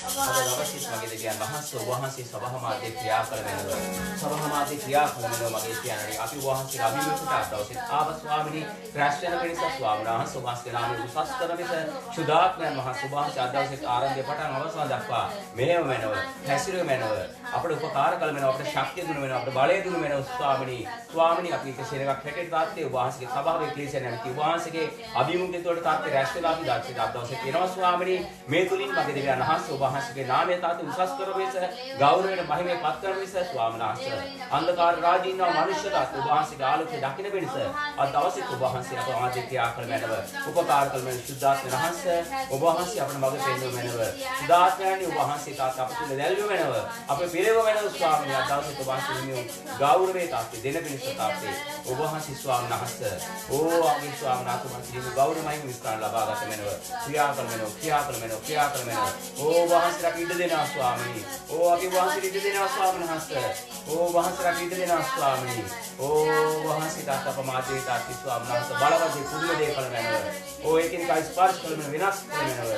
අද දවසේ මගේ දෙවියන් වහන්සේ වහන්සේ සබහමාතේ ක්‍රියා කළ වෙනව. සබහමාතේ ක්‍රියා කළ වෙනව මගේ කියන්නේ අපි වහන්සේ අභිමුඛට දවසේ ආව ස්වාමිනී රැස් වෙන පිණිස ස්වාමීන් වහන්සේ වහන්සේ නාමයේ උසස් කරන මිස සුදාත්මයන් වහන්සේ වහන්සේ අද දවසේ ආරම්භය පටන් අවසන් දක්වා මෙහෙම වෙනව. හැසිරෙම වෙනව. අපට උපකාර කළ වෙනව. අපට ශක්තිය දුන වෙනව. අපට බලය දුන වෙනව ස්වාමිනී අපි කෙසේනක් හැටියට තාත්තේ වහන්සේගේ සභාවේ ක්ලේශය නැමැති වහන්සේගේ අභිමුඛයට තාත්තේ රැස් වෙලා අපි දවසේ අද දවසේ කියනවා ස්වාමිනී මේ තුලින් මගේ දෙවියන් වහන්සේ වහන්සේගේ නාමය තාත්තේ උසස් කරවෙස ගෞරවයෙන් මහිමේ පත් කරන මිස ස්වාමීන් වහන්සේ අන්ධකාර රාජ්‍යයේ ඉන්න මිනිස්සුන්ට වහන්සේගේ ආලෝකය දකින්න වෙනස අද දවසේ වහන්සේ අප ආදී ක්‍රියා කළ මැනව උපකාර කළ මැනව සුද්ධාත්ම වහන්සේ ඔබ වහන්සේ අපට මඟ පෙන්වන මැනව සුද්ධාත්මයන්ගේ වහන්සේ තාත්තා අප තුළ දැල්ව මැනව අප පිරෙව මැනව ස්වාමීන් වහන්සේ අද දවසේ වහන්සේ නියම ගෞරවයේ තාත්තේ දෙන පිණිස තාත්තේ ඔබ වහන්සේ ස්වාමීන් වහන්සේ අපේ ස්වාමීන් වහන්සේ ගෞරවමයි විස්තර ලබා ගත මැනව ක්‍රියා කළ මැනව ක්‍රියා කළ මැනව ක්‍රියා කළ මැනව වහන්සේට ඉඩ දෙනවා ස්වාමීනි අපි වහන්සේට ඉඩ දෙනවා ස්වාමීන් වහන්සේ වහන්සේට ඉඩ දෙනවා ස්වාමීනි වහන්සේට අපමාදේ තාත්ති ස්වාමීන් වහන්සේ බලවදී පුදුම දේ කළ මැනව ඒකෙන් කයි ස්පර්ශ කළ මැනව විනාශ කළ මැනව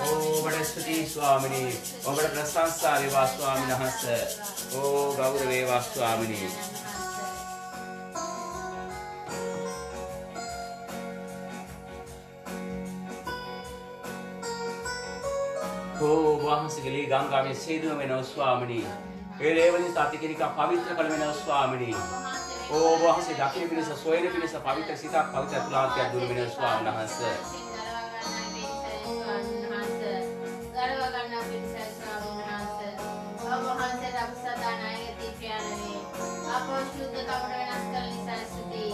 ඔබට ස්තුති ස්වාමීනි ඔබට ප්‍රශංසා වේවා ස්වාමීන් වහන්සේ ගෞරව වේවා ස්වාමීනි වහන්සේගේ ගංගාවේ සේදුව වෙනව ස්වාමීනි ඒ ලේවලින් සත්‍ය කෙනිකා පවිත්‍ර කළ වෙනව ස්වාමීනි වහන්සේ දකින පිණිස සොයන පිණිස පවිත්‍ර සිතක් පවිත්‍ර තුලාන්තයක් දුර වෙනව ස්වාමීන් වහන්සේ ගරව ගන්න පිණිස ස්වාමීන් වහන්සේ ඔබ වහන්සේ අපසදා නායකති ප්‍රියනේ අපෝ සුද්ධ කමර වෙනස් කළ නිසා ස්තුති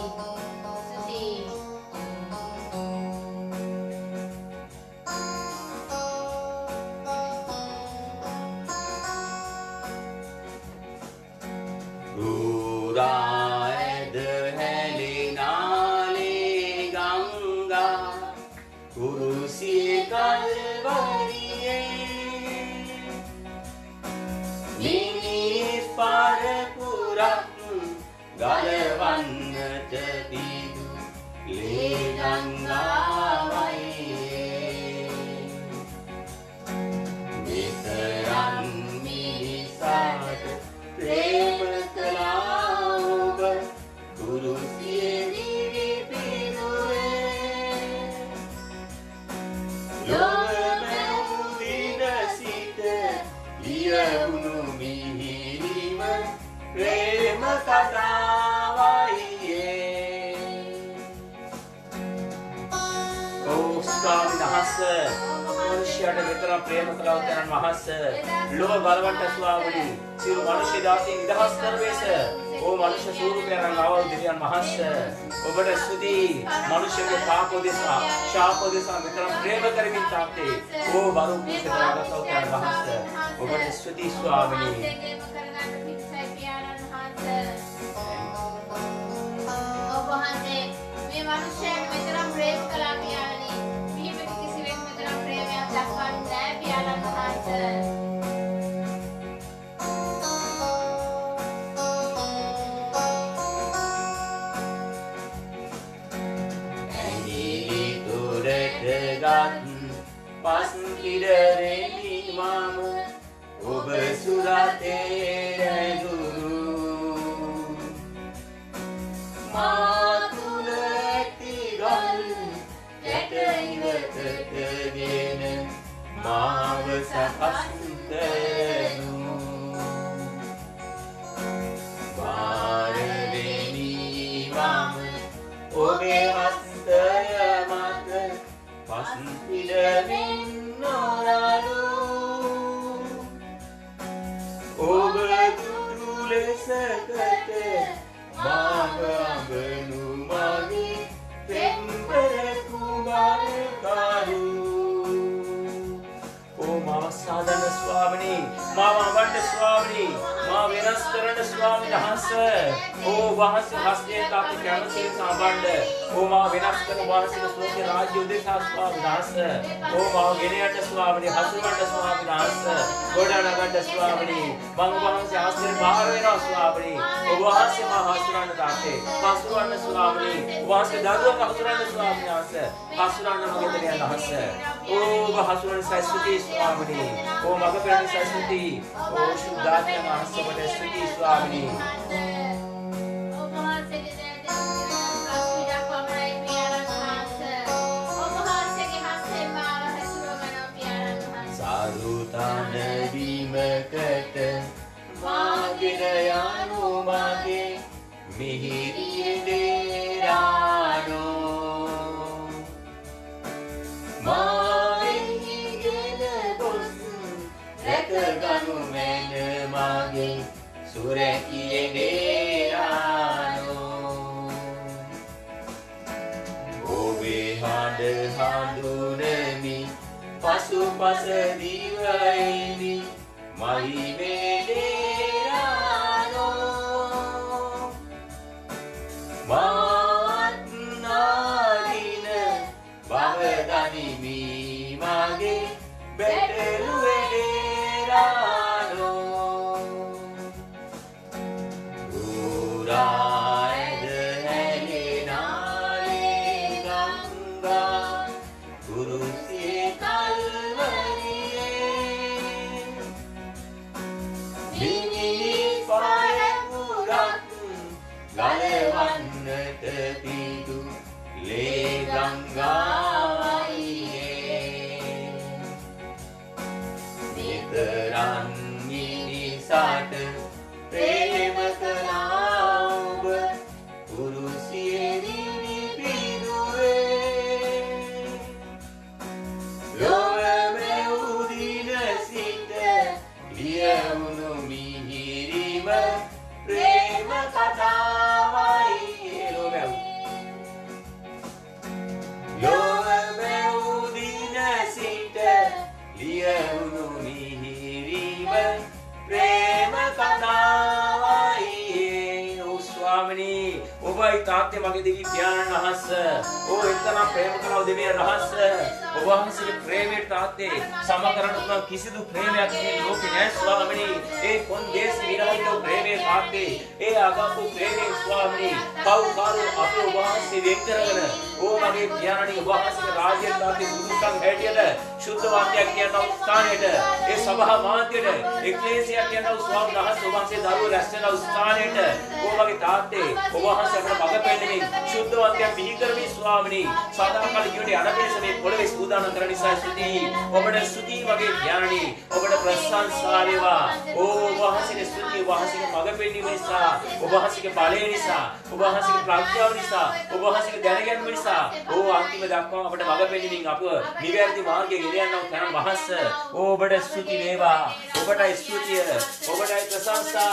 ගලවන්නට පිදු ලේ ගංගාවයි මෙතරම් මිනිසාට ප්‍රේම කළා ඔබ කුරුසියේ දිවි පිදුවේ ලොව දින සිට ලියවුණු මිහිරිම ප්‍රේම කතාවයි ස්වාමීන් වහන්සේ මනුෂ්‍යයට විතර ප්‍රේම කළා උදයන් වහන්සේ ලෝක බලවන්ට ස්වාමීනි සියලු මනුෂ්‍ය දාතීන් නිදහස් කරවේස මනුෂ්‍ය ස්වරූපයෙන් ආවල් දෙවියන් වහන්සේ ඔබට ස්තුති මනුෂ්‍යගේ පාපෝදේශා ශාපෝදේශා විතර ප්‍රේම කරමින් තාත්තේ බරු කුසලාගත උදයන් වහන්සේ ඔබට ස්තුති ස්වාමීනි ඔබ වහන්සේ මේ මිනිස්යන් මෙතරම් ප්‍රේම කළා පියාණනි. මේ පිට කිසිවෙක් මෙතරම් ප්‍රේමයක් දක්වන්නේ නැහැ පියාණන් වහන්සේ. ඇඟිලි තුරට ගත් පස් පිටරෙහි මම ඔබ සුරතේ රැඳුණු මාතුල ඇතිගල් කැට ඉවතටගෙන මාව සකස්තනු වාරවෙනි මම ඔබේ හස්තය මත පස් පිටමින් නොරලු ඔබ දුරු ලෙසකට මාව අඹනු මගේ පෙම්බර කුමාරකරු මාව සාදන ස්වාමිනී මාව අඹන්න ස්වාමිනී මාව වෙනස් කරන ස්වාමීන් වහන්සේ වහන්සේ හස්තේ තාප කැමසේ සම්බන්ධ මාව වෙනස් කරන වහන්සේ ස්වර්ග රාජ්‍ය උදෙසා ස්වාමීන් වහන්සේ මාව ගෙන යන්න ස්වාමිනී හසුරවන්න ස්වාමීන් වහන්සේ ගොඩනගන්න ස්වාමිනී මම වහන්සේ ආශ්‍රය බාර වෙනවා ස්වාමිනී වහන්සේ මා හසුරවන්න තාත්තේ හසුරවන්න ස්වාමිනී වහන්සේ දරුවෝ හසුරවන්න ස්වාමීන් වහන්සේ හසුරවන්න මගේ දෙවියන් වහන්සේ Oh bahasuna saya suci Swamini. Oh maka perani saya suci. Oh Shuddhatma Mahasa pada suci Swamini. Sarutana bimekata magidayanu mage mihiri derano. Rekaganu mena mage surakiye derano. Obe handa handunemi pasu pasa diwaini mahime derano. Matnadina bhavadani mi mage beteluwe derano. Urayada helinale ganga kurusi kalvariye mini paramurat galewannata pidu le gangawaiye niteran minisata prema kalaub kurusiye piduwe love udina sita liyawunu mihirima prema katawai. Love udina sita liyawunu mihirima prema katawai. Oh Swamini, oh भाई ताते मगे देवी प्यार रहस, ओ इतना प्रेम कराओ देवी रहस, ओ वहाँ से प्रेम ताते समाकरण अपना किसी दो प्रेम या किसी लोग ने स्वामिनी, ए कौन देश मीरा ही तो प्रेम ताते, ए आगा को प्रेम स्वामिनी, काउ कारो अपने वहाँ से व्यक्त रखना, ओ मगे प्यारणी वहाँ से राज्य ताते गुरुतांग हेडियल, शुद्ध वाक्य किया ना उत्साह हेड, ए सभा मानते हेड, एक्लेसिया किया ना स्वाम रहस वहाँ से दारू रस्ते ना उत्साह हेड, ओ मगे ताते, ओ वहाँ से अपना मगे पेंडे शुद्ध वाक्य भीकर भी स्वामिनी, सादा काल युटे अनपे समय पढ़वे सुदान करनी सास्ति, ओ बड़े सुति मगे प्यारणी, ओ बड़े प्रशंसा लेवा, ओ वहाँ से सुति वहाँ से मगे पेंडे में सा, ओ वहाँ से बाले निसा, ओ वहाँ से प्रार्थना निसा, ओ वहाँ से ध्यान ज्ञान निसा, ओ अंतिम दाखवा अपने मगे पेंडे में आप निवेदित मार्ग के गिरिया ना उठाना वहाँ से, ओ बड़े सुति लेवा, ओ बड़े सुति, ओ बड़े प्रशंसा,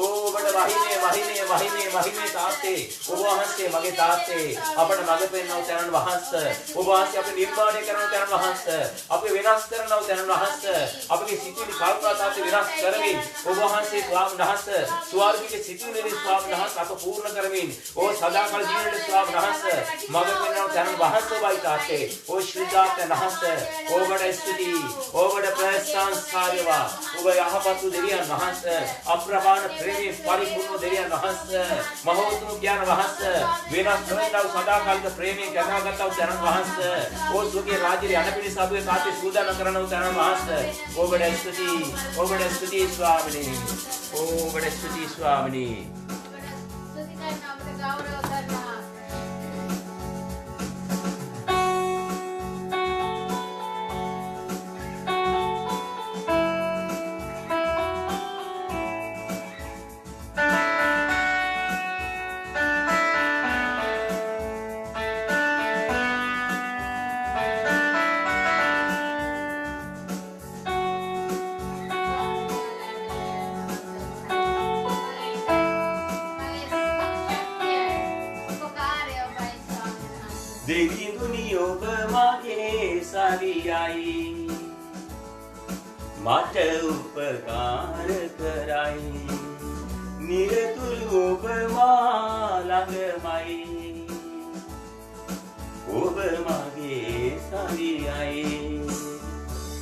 ओ बड़े वाहिने वाहिने वाहिने वाहिने ताते, ओ वहाँ से मगे ताते, अपने मगे पेंडे ना उठाना वहाँ से, ओ वहाँ से अपने निर्माण करना उठाना वहाँ से, अपने विनाश करना उठाना वहाँ से, अपने सिद्धि निकाल कर ताते विनाश करवीन, ओ वहाँ से स्वाम नहस, स्वर्ग के सिद्धि ने स्वाम नहस आपको पूर्ण करवीन, ओ सदा काल जीवन स्वाम नहस, मगे पेंडे ना उठाना वहाँ से बाई ताते, ओ शुद्धात नहस, ओ बड़े स्तुति, ओ बड़े प्रशंसा लेवा, ओ यहाँ पर तू देरिया नहस, अप्रमाण प्रेमी परिपूर्ण देरिया नहस, महोत्तम ज्ञान वहस, विनाश करना सदा काल का प्रेमी ज्ञान करता चरण वहस, ओ सुखे राज्य अनपिनी सब के साथ सुधा न करना चरण वहस, ओ बड़े स्तुति स्वामिनी, ओ बड़े स्तुति स्वामिनी. देवी दुनिया बमागे सारी आई, माट उपकार कराई, निरतुल उपमालंग माई, उपमागे सारी आई,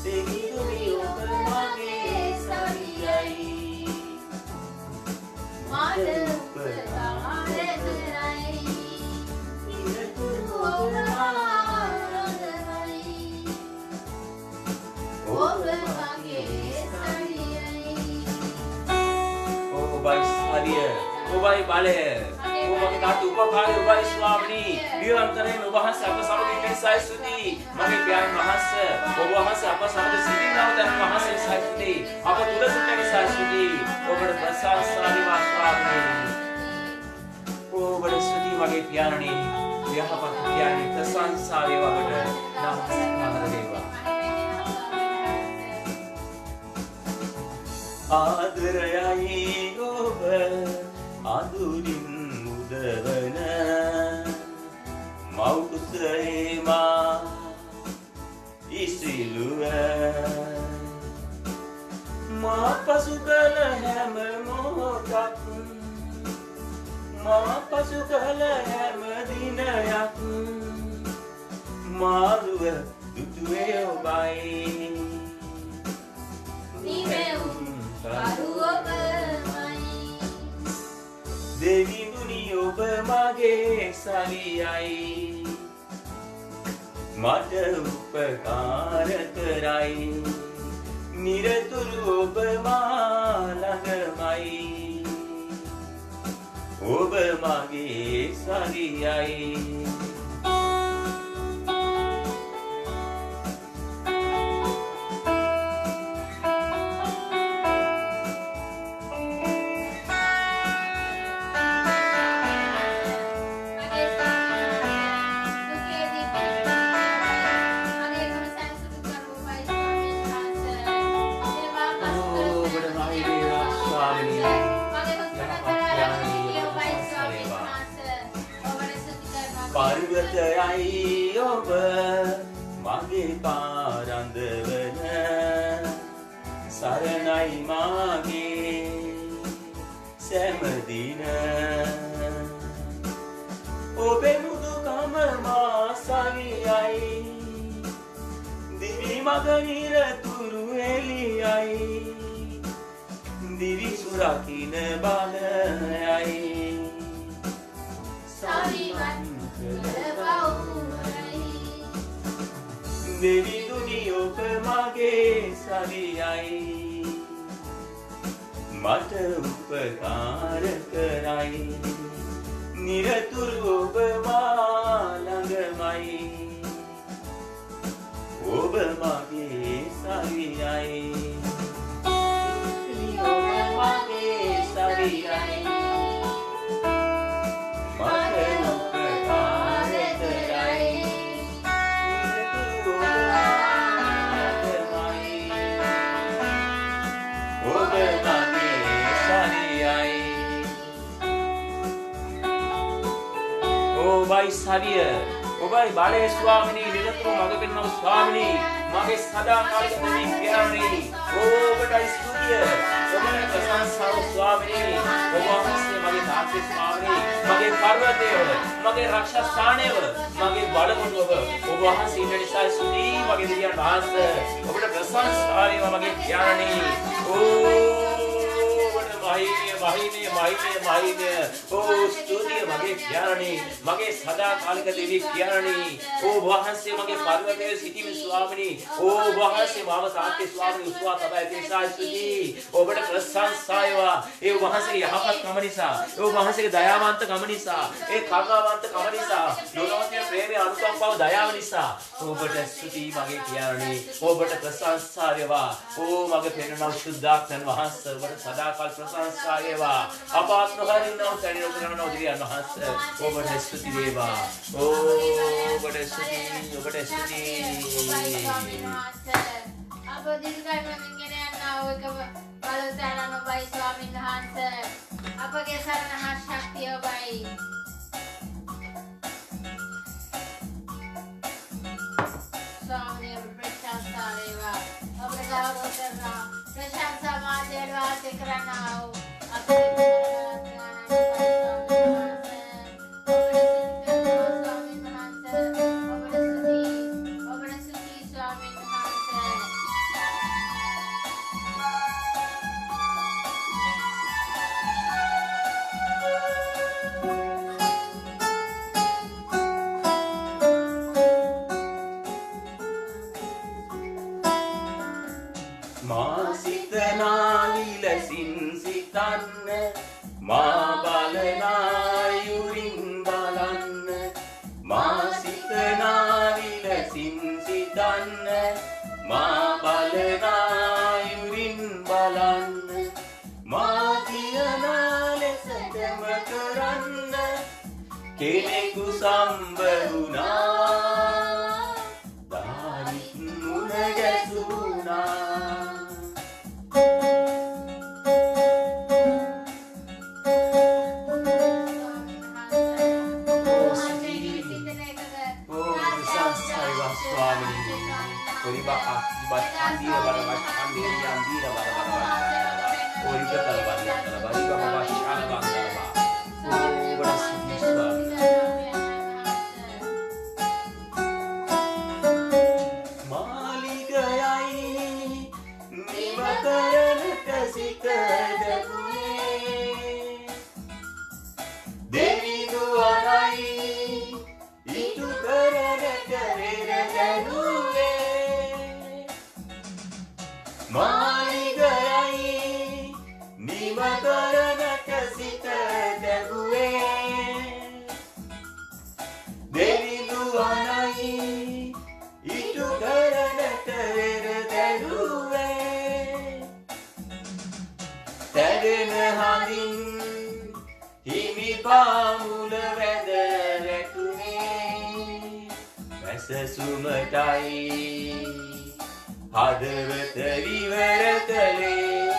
देवी दुनिया बमागे सारी आई, माट उपकार कराई, ශක්තිය ඔබයි බලය ඔබගේ තාත්ත උපකාරය ඔබයි ස්වාමිනී නිරන්තරයෙන් ඔබ වහන්සේ අප සමග ඉන්න නිසා ස්තුතියි මගේ පියාණන් වහන්සේ ඔබ වහන්සේ අප සමග සිටිනව දැන් වහන්සේ ස්තුතියි අප තුල සිටින නිසා ස්තුතියි ඔබට ප්‍රශංසා වේවා ස්වාමිනී ඔබට ස්තුතියි මගේ පියාණනි යහපත් පියාණනි ප්‍රශංසා වේවා ඔබට නමස්කාර වේවා ආදරයයි ඔබ අඳුරින් මුදවන මෞකුසේ මා ඉසිලුව මා පසු කළ හැම මොහොතක් මා පසු කළ හැම දිනයක් මාළුව දුටුවේ ඔබයි දෙවිඳුනි ඔබ මගේ සවියයි මට උපකාර කරයි නිරතුරු ඔබ මා ළඟමයි ඔබ මගේ සවියයි පර්වතයයි ඔබ මගේ පාරඳවන සරණයි මාගේ සෑමදින ඔබේ මුදුකම මා සවියයි දිවි මග නිරතුරු එළියයි දිවි සුරකින්න බලයයි දෙවිඳුනි ඔබ මගේ සවියයි මට උපකාර කරයි නිරතුරු ඔබ මා ළඟමයි ඔබ මගේ සවියයි ඔබ මගේ සවියයි ඔබයි සවිය ඔබයි බලය ස්වාමිනී නිරතුරු මඟ පෙන්වන ස්වාමිනී මගේ සදාකාලික දෙවි පියාණනි ඔබට ස්තුතිය ඔබට ප්‍රශංසාව ස්වාමිනී ඔබ වහන්සේ මගේ තාත්තේ ස්වාමිනී මගේ පර්වතය මගේ රක්ෂා ස්ථානය මගේ බලමුණුව ඔබ වහන්සේ ඉන්න නිසා ස්තුතියි මගේ දෙවියන් වහන්සේ ඔබට ප්‍රශංසා වේවා මගේ පියාණනි මහිමය ස්තුතිය මගේ පියාණනි මගේ සදාකාලික දෙවි පියාණනි ඔබ වහන්සේ මගේ පර්වතයේ සිටින ස්වාමිනී ඔබ වහන්සේ මාව තාත්තේ ස්වාමිනී උස්වා තබා ඇතිසා ස්තුතියි ඔබට ප්‍රශංසා වේවා ඒ ඔබ වහන්සේගේ යහපත්කම නිසා ඔබ වහන්සේගේ දයාවන්තකම නිසා ඒ කරුණාවන්තකම නිසා යෝනෝන්‍ය ප්‍රේමයේ අනුකම්පාව දයාව නිසා ඔබට ස්තුතියි මගේ පියාණනි ඔබට ප්‍රශංසා වේවා මගේ පෙන්වන සුද්ධාක්ෂන් වහන්සේ ඔබට සදාකාල ප්‍රශංසා වේවා අපාත්ම හරිනව තනියම කරනව දිවියන් වහන්සේ ඔබට ස්තුති වේවා ඔබට ස්තුති අප දිවිගමමින් ගෙන යනා ඔය බලතනන ඔබයි ස්වාමීන් වහන්සේ අපගේ සරණ හා ශක්තිය ඔබයි ස්වාමීන් ප්‍රශංසා වේවා ඔබට ගෞරව කරනවා ප්‍රශංසා මාදේව වාසේ කරනවා අපේ බලනායුරින් බලන්න මා සිතනා විලසින් සිතන්න මා බලනායුරින් බලන්න මා තියනා ලෙසටම කරන්න කෙනෙකු සම්බ වුණා දාරිත් මුණ ගැසුණා සුමටයි හදවත විවර කළේ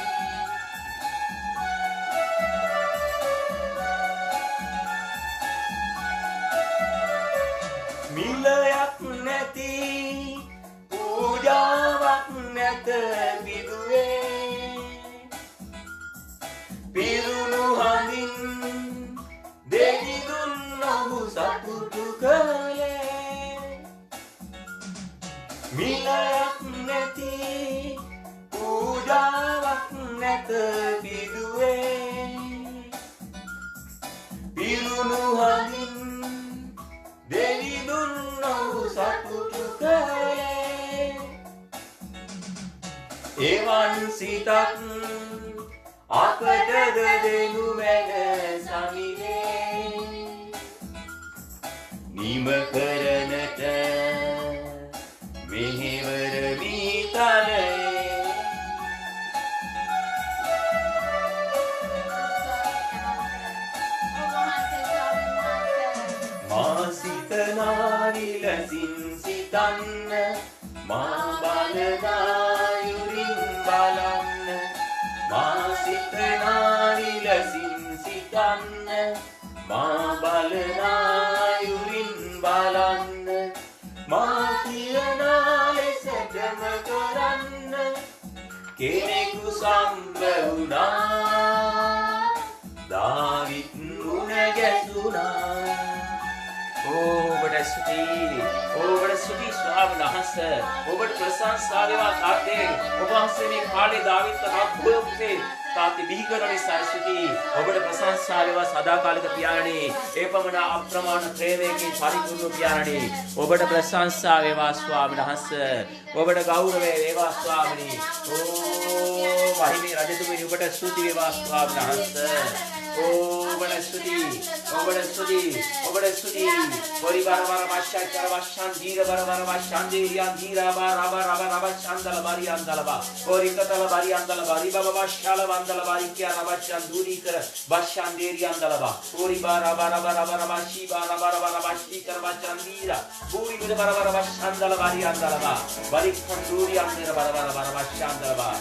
මිලයක් නැති පූජාවක් නැත විදුවේ පිරුණු හඳින් දෙවිදුන් ඔහු සතුටු කළේ මිලයක් නැති පූජාවක් නැත පිදුවේ පිරුණු හඳින් දෙවිදුන් ඔහු සතුටු කළේ එවන් සිතක් අපට දෙනු මැන සමිනේ නිම කරනට මෙහෙවර වීතලේ මා සිතනා විලසින් සිතන්න මා බලනායුරින් බලන්න මා සිතනා විලසින් සිතන්න මා බලනායුරින් බලන්න මා තියනා ලෙසටම කරන්න කෙනෙකු සම්බ වුණා දාවිත් මුණ ගැසුණා ඔබට ස්තුතියි ස්වාමීන් වහන්සේ ඔබට ප්‍රශංසා වේවා තාත්තේ ඔබ වහන්සේ මේ කාලේ දාවිත් අත්භවයේ තාත්තේ බිහි කරන නිසා ස්තුතියි ඔබට ප්‍රශංසා වේවා සදාකාලික පියාණනි ඒපමණ අප්‍රමාණ ප්‍රේමයෙන් පරිපූර්ණ පියාණනි ඔබට ප්‍රශංසා වේවා ස්වාමීන් වහන්සේ ඔබට ගෞරවය වේවා ස්වාමීනි මහිමේ රජතුමනි ඔබට ස්තුති වේවා ස්වාමීන් වහන්සේ ඔබට ස්තුති පරිවාර වර වාශ්‍ය කර වාශ්‍යන් දීර වර වාශ්‍යන් දීරියන් දීරා බා රබ ඡන්දල බරියන්දල බා පරිකතල බරියන්දල බරි බබ වාශ්‍යල වන්දල බරි කිය රබච්ඡන් දූරී කර වාශ්‍යන් දීරියන්දල බා පරිවා රබ වාශ්‍ය බා රබ වාශ්‍ය කර වාශ්‍යන් දීරා පූරි විද වර වාශ්‍යන්දල බරියන්දල බා බරි ඛන් දූරියන් දීර වර වාශ්‍යන්දල බා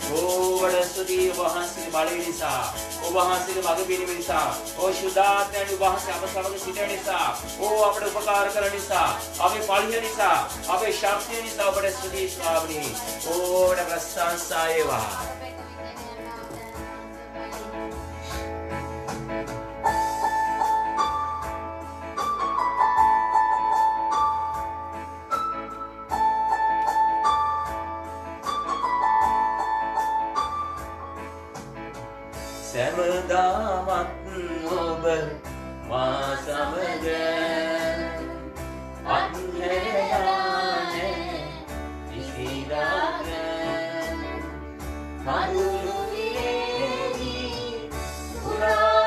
ඔබට ස්තුතියි වහන්සේ බලය නිසා ඔබ වහන්සේගේ මඟ පිළිම නිසා ඕ සුදාත්මයන් වහන්සේ අප සමග සිටින නිසා ඕ අපට උපකාර කරන නිසා අපේ පරිහරණය නිසා අපේ ශක්තිය නිසා ඔබට ස්තුතියි ස්වාමීනි ඔබට ප්‍රශංසා වේවා සෑමදාමත් ඔබ මා සමග අත්හැරලානේ කිසිදාක කඳුළු විලේදී පුරා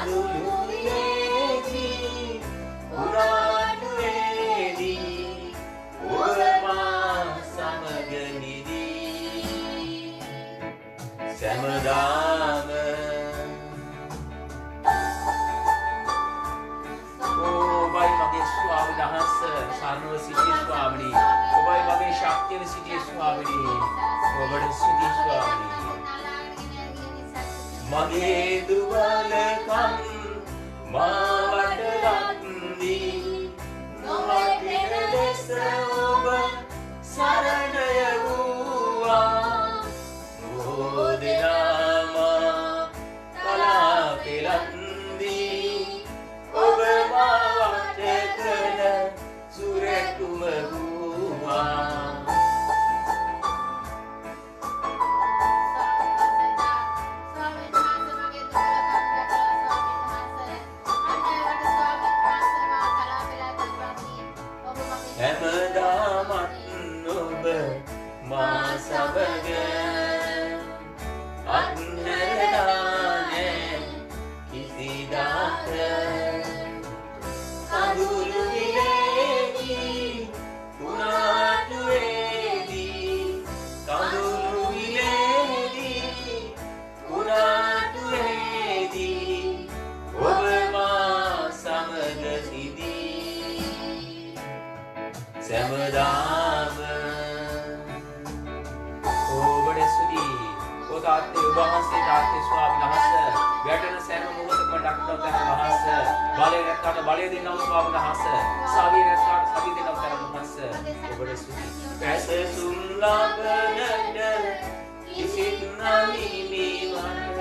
කඳුළුවේදී උරාටුවේදී ඔබ මා සමග නිදී සෑමදාම ඔබයි මගේ ස්වාමීන් වහන්සේ සාරණව සිටියේ ස්වාමීනි ඔබයි මගේ ශක්තිය සිටියේ ස්වාමීනි ඔබට ස්තුති ස්වාමීනි මගේ දුබලකම් මාවට ලක්දී නොවැටෙන ලෙස ඔබ සරණය වූවා බෝධිනාම කලාපෙලන්දී ඔබ මාවට කළ සුරැකුම වූවා හැමදාමත් ඔබ මා සමග අත්හැරලානේ කිසිදාක කඳුළුවිලේදී උනාටුවේදී කඳුළුවිලේදී උනාටුවේදී ඔබ මා සමග සිටී සෑමදාම ඔබට ස්තුතියි ඔතාත්තේ ඔබ වහන්සේ තාත්තේ ස්වාමීන් වහන්සේ වැටෙන සෑම මොහොතකම ඩක්ටර් වහන්සේ බලය නැත්නම් බලය දෙන්නව ස්වාමීන් වහන්සේ සාවිය නැත්නම් සාවිය දෙන්නව තරම් වහන්සේ ඔබට ස්තුතියි පැසසුම් ලබනට කිසිත් නැහිමීවන්ට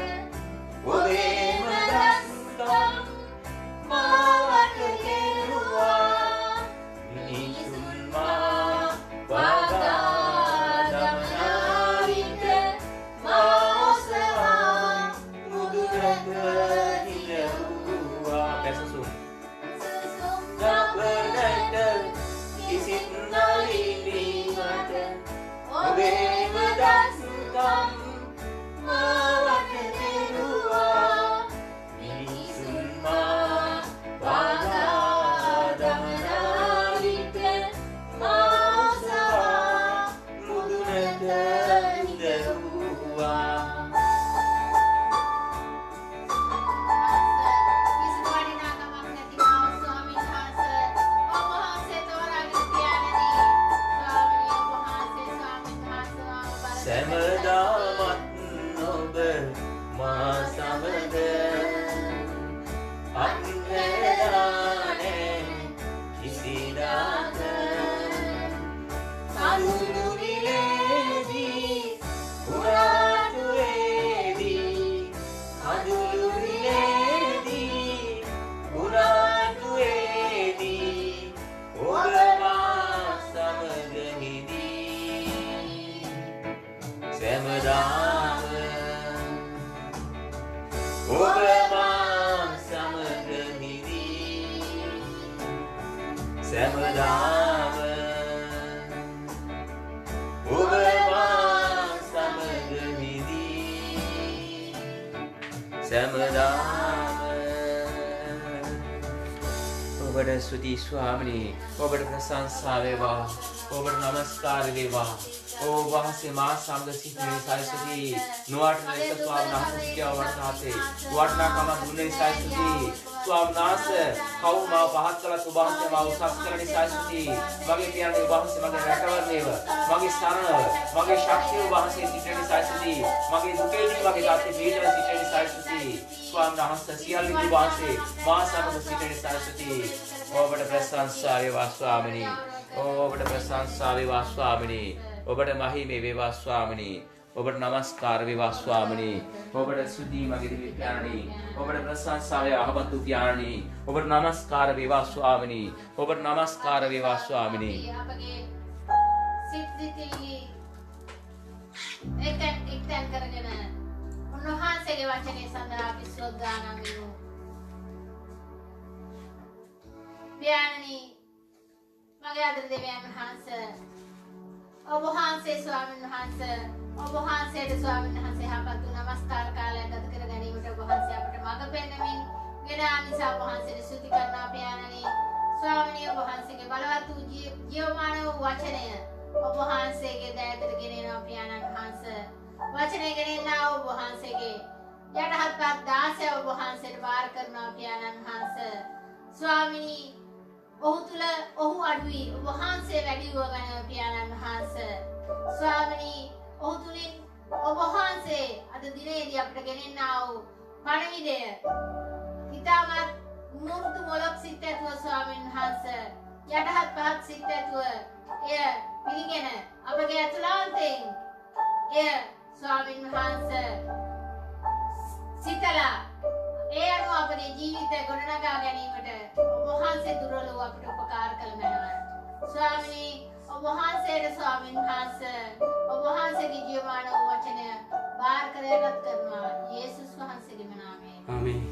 ඔබේම දස්කම් මාවට කෙරුවා මිනිසුන් මා වගාදමනාවිට මාසවා මුදුරට හිලවුවා පැසසුම් ලබනට කිසිත් නැහිමීවන්ට ඔබේම දස්කම් මාවට කෙරුවා මිනිසුන් මා වගාදමනාවිට මාසවා මුදුරට හිලවුවා සෑමදාමත් ඔබ මා සමග අත්හැරලානේ කිසිදාක කඳුළුවිලේදී උරාටුවේදී කඳුළුවිලේදී උරාටුවේදී ඔබ මා සමග හිදී සෑමදාම ඔබ මා සමග හිදී සෑමදාම ඔබ මා සමග හිදී සෑමදාම ඔබට ස්තුති ස්වාමිනී ඔබට ප්‍රශංසා වේවා ඔබට නමස්කාර වේවා ඔබ වහන්සේ මා සමග සිටින නිසා ස්තුති නොවටන ලෙස ස්වාමීන් වහන්සේ වර්තාතේ වර්ණාකම දුන්න නිසා ස්තුති ස්වාමීන් වහන්සේ කවුරු මාව පහත් කළත් ඔබ වහන්සේ මාව උසස් කළ නිසා ස්තුති මගේ පියාණන් ඔබ වහන්සේ මගේ රැකවරණයව මගේ සරණ මගේ ශක්තිය ඔබ වහන්සේ සිටින නිසා ස්තුති මගේ දුකේදී මගේ දාත්තේ පිළිදෙන සිටින නිසා ස්තුති ස්වාමීන් වහන්සේ සියල්ල ඔබ වහන්සේ මා සමග සිටින නිසා ස්තුති ඔබට ප්‍රශංසා වේවා ස්වාමිනී ඔබට ප්‍රශංසා වේවා ස්වාමිනී ඔබට මහිමේ වේවා ස්වාමිනී ඔබට නමස්කාර වේවා ස්වාමිනී ඔබට ස්තුති මගේ දිව්‍ය පියාණනි ඔබට ප්‍රශංසා වේවා අහබන්තු පියාණනි ඔබට නමස්කාර වේවා ස්වාමිනී ඔබට නමස්කාර වේවා ස්වාමිනී අපගේ සිත්දිතී එක්තෙන් කරගෙන උන්වහන්සේගේ වචනේ සඳහා අපි ශ්‍රද්ධානම් වෙමු පියාණනි මගේ ආදර දෙවියන් වහන්සේ ඔබ වහන්සේ ස්වාමීන් වහන්සේ ඔබ වහන්සේට ස්වාමීන් වහන්සේ හපතු නමස්කාර කාලයක් ගත කර ගැනීමට ඔබ වහන්සේ අපට මඟ පෙන්වමින් ගෙන නිසා වහන්සේට ස්තුති කරනවා පියාණනි. ස්වාමිනිය වහන්සේගේ බලවත් වූ ජීවමාන වූ වචනය ඔබ වහන්සේගේ දෑතට ගෙනෙනවා පියාණන් වහන්සේ. වචනය ගෙනෙන්නා ඔබ වහන්සේගේ යටහත්පත් 16 ඔබ වහන්සේට බාර කරනවා පියාණන් වහන්සේ. ස්වාමිනී ඔහු තුල ඔහු අඩුයි ඔබ වහන්සේ වැඩි වූ පියාණන් වහන්සේ. ස්වාමිනී ඔහු තුලින් ඔබ වහන්සේ අද දිනේදී අපට ගෙනෙන්නා වූ පණිවිඩය ඊටමත් මුරුදු මොලක් සිත් ඇතුව ස්වාමීන් වහන්සේ යටහත් පහත් සිත් ඇතුව එය පිළිගෙන අපගේ අතුලාන්තයෙන් එය ස්වාමීන් වහන්සේ සිතලා ඒ අනුව අපේ ජීවිතය ගොඩනගා ගැනීමට ඔබ වහන්සේ දුරලෝ අපට උපකාර කළ මැනව. ස්වාමිනී ඔබ වහන්සේට ස්වාමීන් වහන්සේ ඔබ වහන්සේගේ ජීවමාන වූ වචනය බාර කරගත් කරනවා යේසුස් වහන්සේගේ නාමයෙන්. ආමේන්.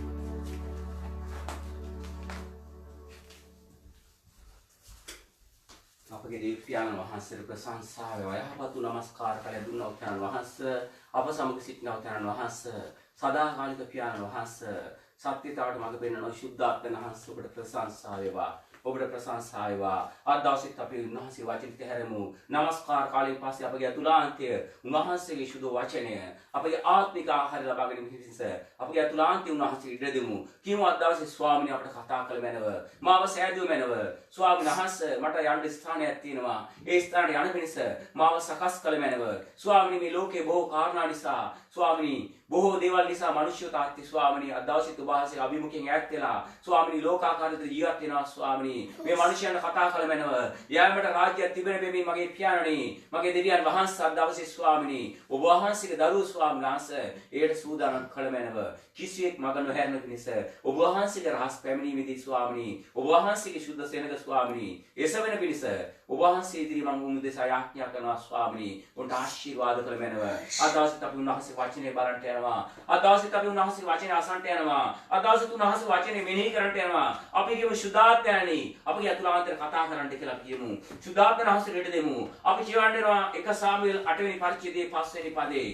අපගේ දේව පියාණන් වහන්සේට ප්‍රශංසා වේවා. යහපත් නමස්කාර කළ දුන්නා පියාණන් වහන්සේ අප සමග සිටිනා පියාණන් වහන්සේ සදාකාලික පියාණන් වහන්සේ සත්‍යතාවට මඟ පෙන්වන ශුද්ධාත්ම වහන්සේ ඔබට ප්‍රශංසා වේවා. ඔබට ප්‍රශංසා වේවා. අද දවසේත් අපි උන්වහන්සේ වචනිත හැරමු. නමස්කාර කාලයෙන් පස්සේ අපගේ අතුලාන්තය උන්වහන්සේගේ සුදු වචනය අපගේ ආත්මික ආහාර ලබා ගැනීම පිණිස අපගේ අතුලාන්තය උන්වහන්සේ ඉඩ දෙමු. කියමු අද දවසේ ස්වාමීනි අපට කතා කළ මැනව. මාව සෑදුව මැනව. ස්වාමීන් වහන්සේ මට යන්න ස්ථානයක් තියෙනවා. ඒ ස්ථානට යන පිණිස මාව සකස් කළ මැනව. ස්වාමීනි මේ ලෝකේ බොහෝ කාරණා නිසා ස්වාමීනි බොහෝ දේවල් නිසා මිනිස්සු තාත්ති ස්වාමීනි අද දවසේ ඔබ වහන්සේ අභිමුඛයෙන් ඈත් වෙලා ස්වාමීනි ලෝකාකාරයට ජීවත් වෙනවා ස්වාමීනි මේ මිනිසයන් කතා කළ මැනව යාමට රාජ්‍යයක් තිබෙන බෙමි මගේ පියාණනි මගේ දෙවියන් වහන්සේ අද දවසේ ස්වාමීනි ඔබ වහන්සේගේ දරුවෝ ස්වාමීන් වහන්සේ ඒට සූදානම් කළ මැනව කිසියෙක් මග නොහැරෙන පිණිස ඔබ වහන්සේගේ රහස් පැමිණීමේදී ස්වාමීනි ඔබ වහන්සේගේ ශුද්ධ සෙනඟ ස්වාමීනි එසවෙන පිණිස ඔබ වහන්සේ ඉදිරි මම උන්දෙසා යාඥා කරනවා ස්වාමීනි උන්ට ආශිර්වාද කළ මැනව අද දවසේ අපි උන්වහන්සේ වචනේ බලන්ට යනවා අද දවසේ අපි උන්වහන්සේ වචනේ අසන්ට යනවා අද දවසේ උන්වහන්සේ වචනේ මෙනෙහි කරන්ට යනවා අපි කියමු සුදාත්මයනි අපගේ අතුලාන්තර කතා කරන්න කියලා කියමු සුදාත්ම රහසේ රෙඩ දෙමු අපි කියවන්න යනවා 1 සාමුවෙල් 8 වෙනි පරිච්ඡේදයේ 5 වෙනි පදේ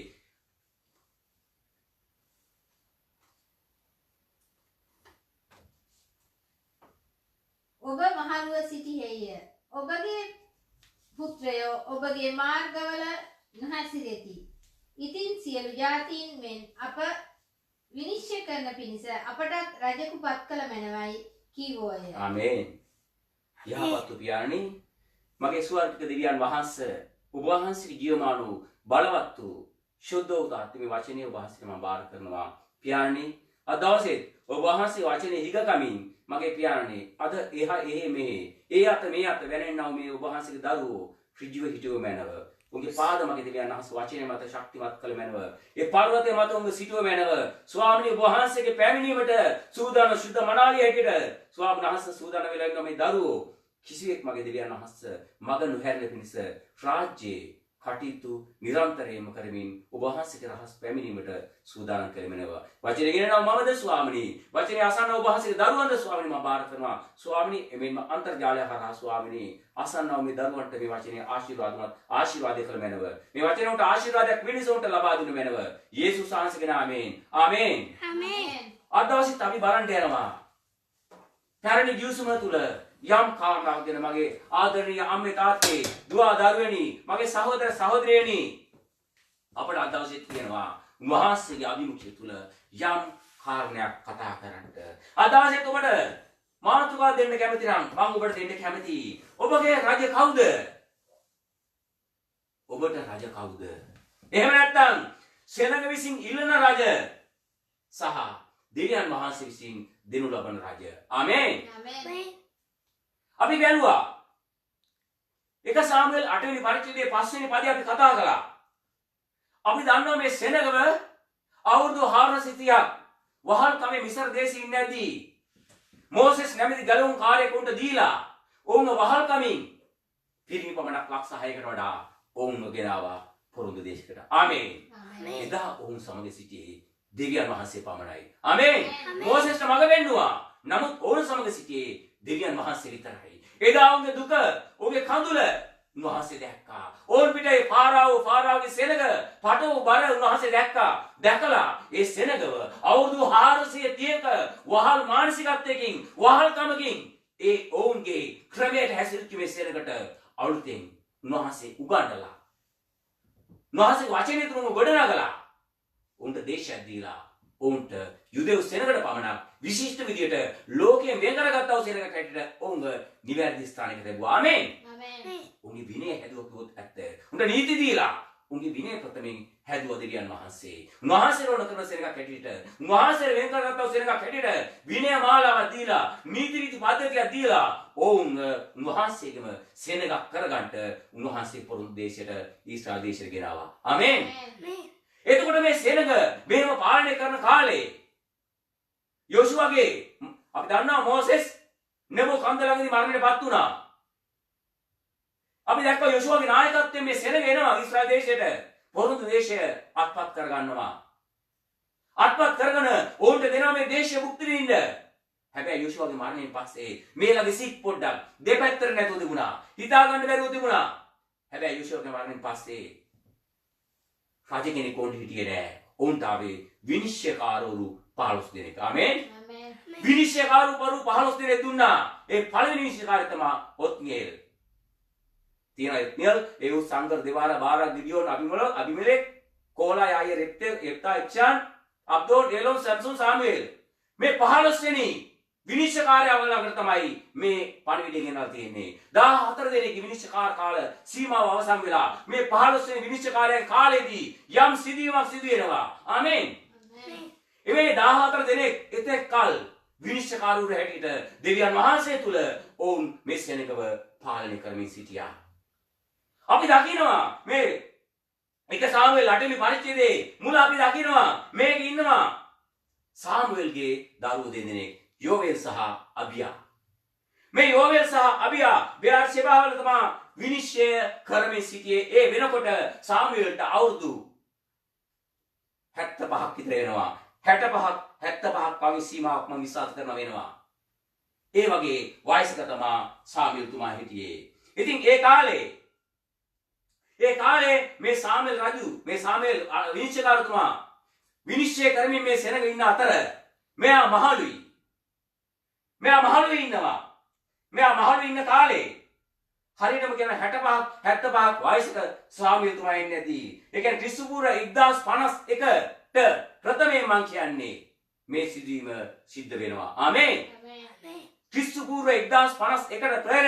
ඔබ මහලුව සිටියේය ඔබගේ පුත්‍රයෝ ඔබගේ මාර්ගවල නොහැසිරෙති. ඉතින් සියලු ජාතීන් මෙන් අප විනිශ්චය කරන පිණිස අපටත් රජෙකු පත් කළ මැනවයි කීවෝය. ආමේන්. යහපත් පියාණනි මගේ ස්වර්ගික දෙවියන් වහන්සේ ඔබ වහන්සේගේ ජීවමාන වූ බලවත් වූ ශුද්ධ වූ තාත්මේ වචනේ ඔබ වහන්සේට මම බාර කරනවා. පියාණනි අද දවසේ ඔබ වහන්සේ වචනේ හිගකමින් මගේ පියාණනි අද එහා එහෙ මෙහෙ ඒ අත මේ අත වැනෙන්නව මේ ඔබ වහන්සේගේ දරුවෝ ඍජුව හිටුව මැනව උන්ගේ පාද මගේ දෙවියන් වහන්සේ වචනේ මත ශක්තිමත් කළ මැනව ඒ පර්වතයේ මත උන්ගේ සිටුව මැනව ස්වාමීනි ඔබ වහන්සේගේ පැමිණීමට සූදානම් ශුද්ධ මනාලිය හැටියට ස්වාමීන් වහන්සේ සූදානම් වෙලා ඉන්න මේ දරුවෝ කිසිවෙක් මගේ දෙවියන් වහන්සේ මග නොහැරෙන පිණිස රාජ්‍යයේ කටයුතු නිරන්තරයෙන්ම කරමින් ඔබ වහන්සේගේ රහස් පැමිණීමට සූදානම් කරමිනවා. වචනේ ගෙනනවා මමද ස්වාමිනී. වචනේ අසන්න ඔබ වහන්සේගේ දරුවන්ද ස්වාමිනී මම බාර කරනවා. ස්වාමිනී එමෙන්න අන්තර්ජාලය හරහා ස්වාමිනී අසන්නව මේ දරුවන්ට මේ වචනේ ආශිර්වාද කළ මැනව. මේ වචනේ උන්ට ආශිර්වාදයක් වෙනස උන්ට ලබා දුන්න මැනව. යේසුස් වහන්සේගේ නාමයෙන්. ආමේන්. ආමේන්. අද දවසේ අපි බලන්න යනවා. පැරණි ජීවිතම තුල යම් කාරණාවක් ගැන මගේ ආදරණීය අම්මේ තාත්තේ දුව දරුවනි මගේ සහෝදර සහෝදරියනි අපට අද දවසේ තියෙනවා මහාස්සේ අභිමුඛය තුල යම් කාරණයක් කතා කරන්න අද දවසේ ඔබට මාතෘකා දෙන්න කැමති නම් මම ඔබට දෙන්න කැමතියි ඔබගේ රජ කවුද ඔබට රජ කවුද එහෙම නැත්නම් සෙනඟ විසින් ඉල්ලන රජ සහ දෙවියන් වහන්සේ විසින් දෙනු ලබන රජ ආමේන් ආමේන්. අපි බැලුවා 1 සාමුවෙල් 8 වෙනි පරිච්ඡේදයේ 5 වෙනි පදේ අපි කතා කළා. අපි දන්නවා මේ සෙනගව අවුරුදු 430ක් වහල් කමේ මිසර දේශේ ඉන්නදී මෝසෙස් නැමැති ගලවුන් කාර්යයෙකුට දීලා ඔවුන් වහල් කමින් පිරිමි පමණක් ලක්ෂ 6කට වඩා ඔවුන්ව ගෙනාවා පොරොන්දු දේශයකට. ආමේන්. එදා ඔවුන් සමග සිටියේ දෙවියන් වහන්සේ පමණයි. ආමේන්. මෝසෙස්ට මඟ පෙන්නුවා. නමුත් ඔවුන් සමග සිටියේ දෙවියන් වහන්සේ විතරයි. එදා ඔවුන්ගේ දුක, ඔවුන්ගේ කඳුල උන්වහන්සේ දැක්කා. ඕන් පිටේ ෆාරාවගේ සෙනග පටව බර උන්වහන්සේ දැක්කා. දැකලා ඒ සෙනගව අවුරුදු 430ක වහල් මානසිකත්වයකින් වහල්කමකින් ඒ ඔවුන්ගේ ක්‍රමයට හැසිරෙච්ච මේ සෙනගට අලුතෙන් උන්වහන්සේ උගන්වලා උන්වහන්සේ වචනේ තුනම ගොඩනගලා උන්ට දේශයක් දීලා උන්ට යුදෙව් සෙනගට පමණක් විශිෂ්ට විදියට ලෝකයෙන් වෙන් කරගත්තා වූ සෙනග කැටිට උන්ව නිවැරදි ස්ථානයකට දැබුවා. ආමේන්. ආමේන්. උන්ගේ විනය හැදුවා කිව්වොත් ඇත්ත. උන්ට නීති දීලා උන්ගේ විනය ප්‍රථමයෙන් හැදුවා දෙවියන් වහන්සේ. උන්වහන්සේ රෝණ කරන සෙනග කැටිට උන්වහන්සේ වෙන් කරගත්තා වූ සෙනග කැටිට විනය මාලාවක් දීලා නීති රීති පද්ධතියක් දීලා ඔවුන් උන්වහන්සේගේම සෙනගක් කරගන්නට උන්වහන්සේ පොරොන්දු දේශයට ඊශ්‍රායල් දේශයට ගෙනාවා. ආමේන්. එතකොට මේ සෙනග මෙහෙම පාලනය කරන කාලේ යෝෂුවගේ අපි දන්නවා මෝසෙස් නෙබෝ කන්ද ළඟදී මරණයටපත් වුණා. අපි දැක්කා යෝෂුවගේ නායකත්වයෙන් මේ සෙනග එනවා ඊශ්‍රායල් දේශයට පොරොන්දු දේශය අත්පත් කරගන්නවා. අත්පත් කරගෙන ඕන්ට දෙනවා මේ දේශය භුක්ති විඳින්න. හැබැයි යෝෂුවගේ මරණයෙන් පස්සේ මේලගේ සික් පොඩ්ඩක් දෙපැත්තට නැතුව තිබුණා. හිතා ගන්න බැරුව තිබුණා. හැබැයි යෝෂුවගේ මරණයෙන් පස්සේ රජ කෙනෙක් ඕන්ට හිටියේ නෑ. ඔවුන්ට ආවේ විනිශ්චයකාරවරු 15 දෙනෙක්. ආමේන්. විනිශ්චයකාරවරු 15 දෙනෙක් දුන්නා. ඒ පළවෙනි විනිශ්චයකාරය තමයි ඔත්නියේල්. තියෙනවා ඔත්නියේල්, ඒව් සංගර දෙවාර බාරක් ගිඩියෝන් අබිමෙලෙක්, කෝලා යාය එප්තා එක්ෂාන්, අබ්දෝන් එලෝන් සැම්සන් සාමුවෙල්. මේ 15 වෙනි විනිශ්චයකාරයව ළඟට තමයි මේ පණිවිඩය ගෙනලා තියෙන්නේ. 14 දෙනෙක්ගේ විනිශ්චයකාර කාල සීමාව අවසන් වෙලා මේ 15 වෙනි විනිශ්චයකාරයන් කාලේදී යම් සිදුවීමක් සිදු වෙනවා. ආමේන්. එවැනි 14 දෙනෙක් එතෙක් කල විනිශ්චයකාරවරු හැටියට දෙවියන් වහන්සේ තුල ඔවුන් මේ සෙනගව පාලනය කරමින් සිටියා. අපි දකිනවා මේ එක සාමුවෙල් 8 වෙනි පරිච්ඡේදයේ මුල අපි දකිනවා මේක ඉන්නවා සාමුවෙල්ගේ දරුවෝ දෙදෙනෙක් යෝවෙල් සහ අබියා. මේ යෝවෙල් සහ අබියා බෙර්ෂෙබාවල තමයි විනිශ්චය කරමින් සිටියේ. ඒ වෙනකොට සාමුවෙල්ට අවුරුදු 75ක් විතර වෙනවා. 75ක් වගේ සීමාවක් මම විශ්වාස කරනවා වෙනවා. ඒ වගේ වයසක තමයි සාමුවෙල් තුමා හිටියේ. ඉතින් ඒ කාලේ මේ සාමුවෙල් රජු මේ සාමුවෙල් විනිශ්චයකාරතුමා විනිශ්චය කරමින් මේ සෙනග ඉන්න අතර මෙයා මහලුයි. මෙයා මහලුවේ ඉන්නවා. මෙයා මහලුවේ ඉන්න කාලේ හරියටම කියන 65ක් වයසක සාමුවෙල් තුමා ඉන්නේ නැති. ඒ කියන්නේ ක්‍රිස්තු පූර්ව 1051ට ප්‍රථමයෙන් මං කියන්නේ මේ සිදුවීම සිද්ධ වෙනවා. ආමේන්. ක්‍රිස්තු පූර්ව 1051ට පෙර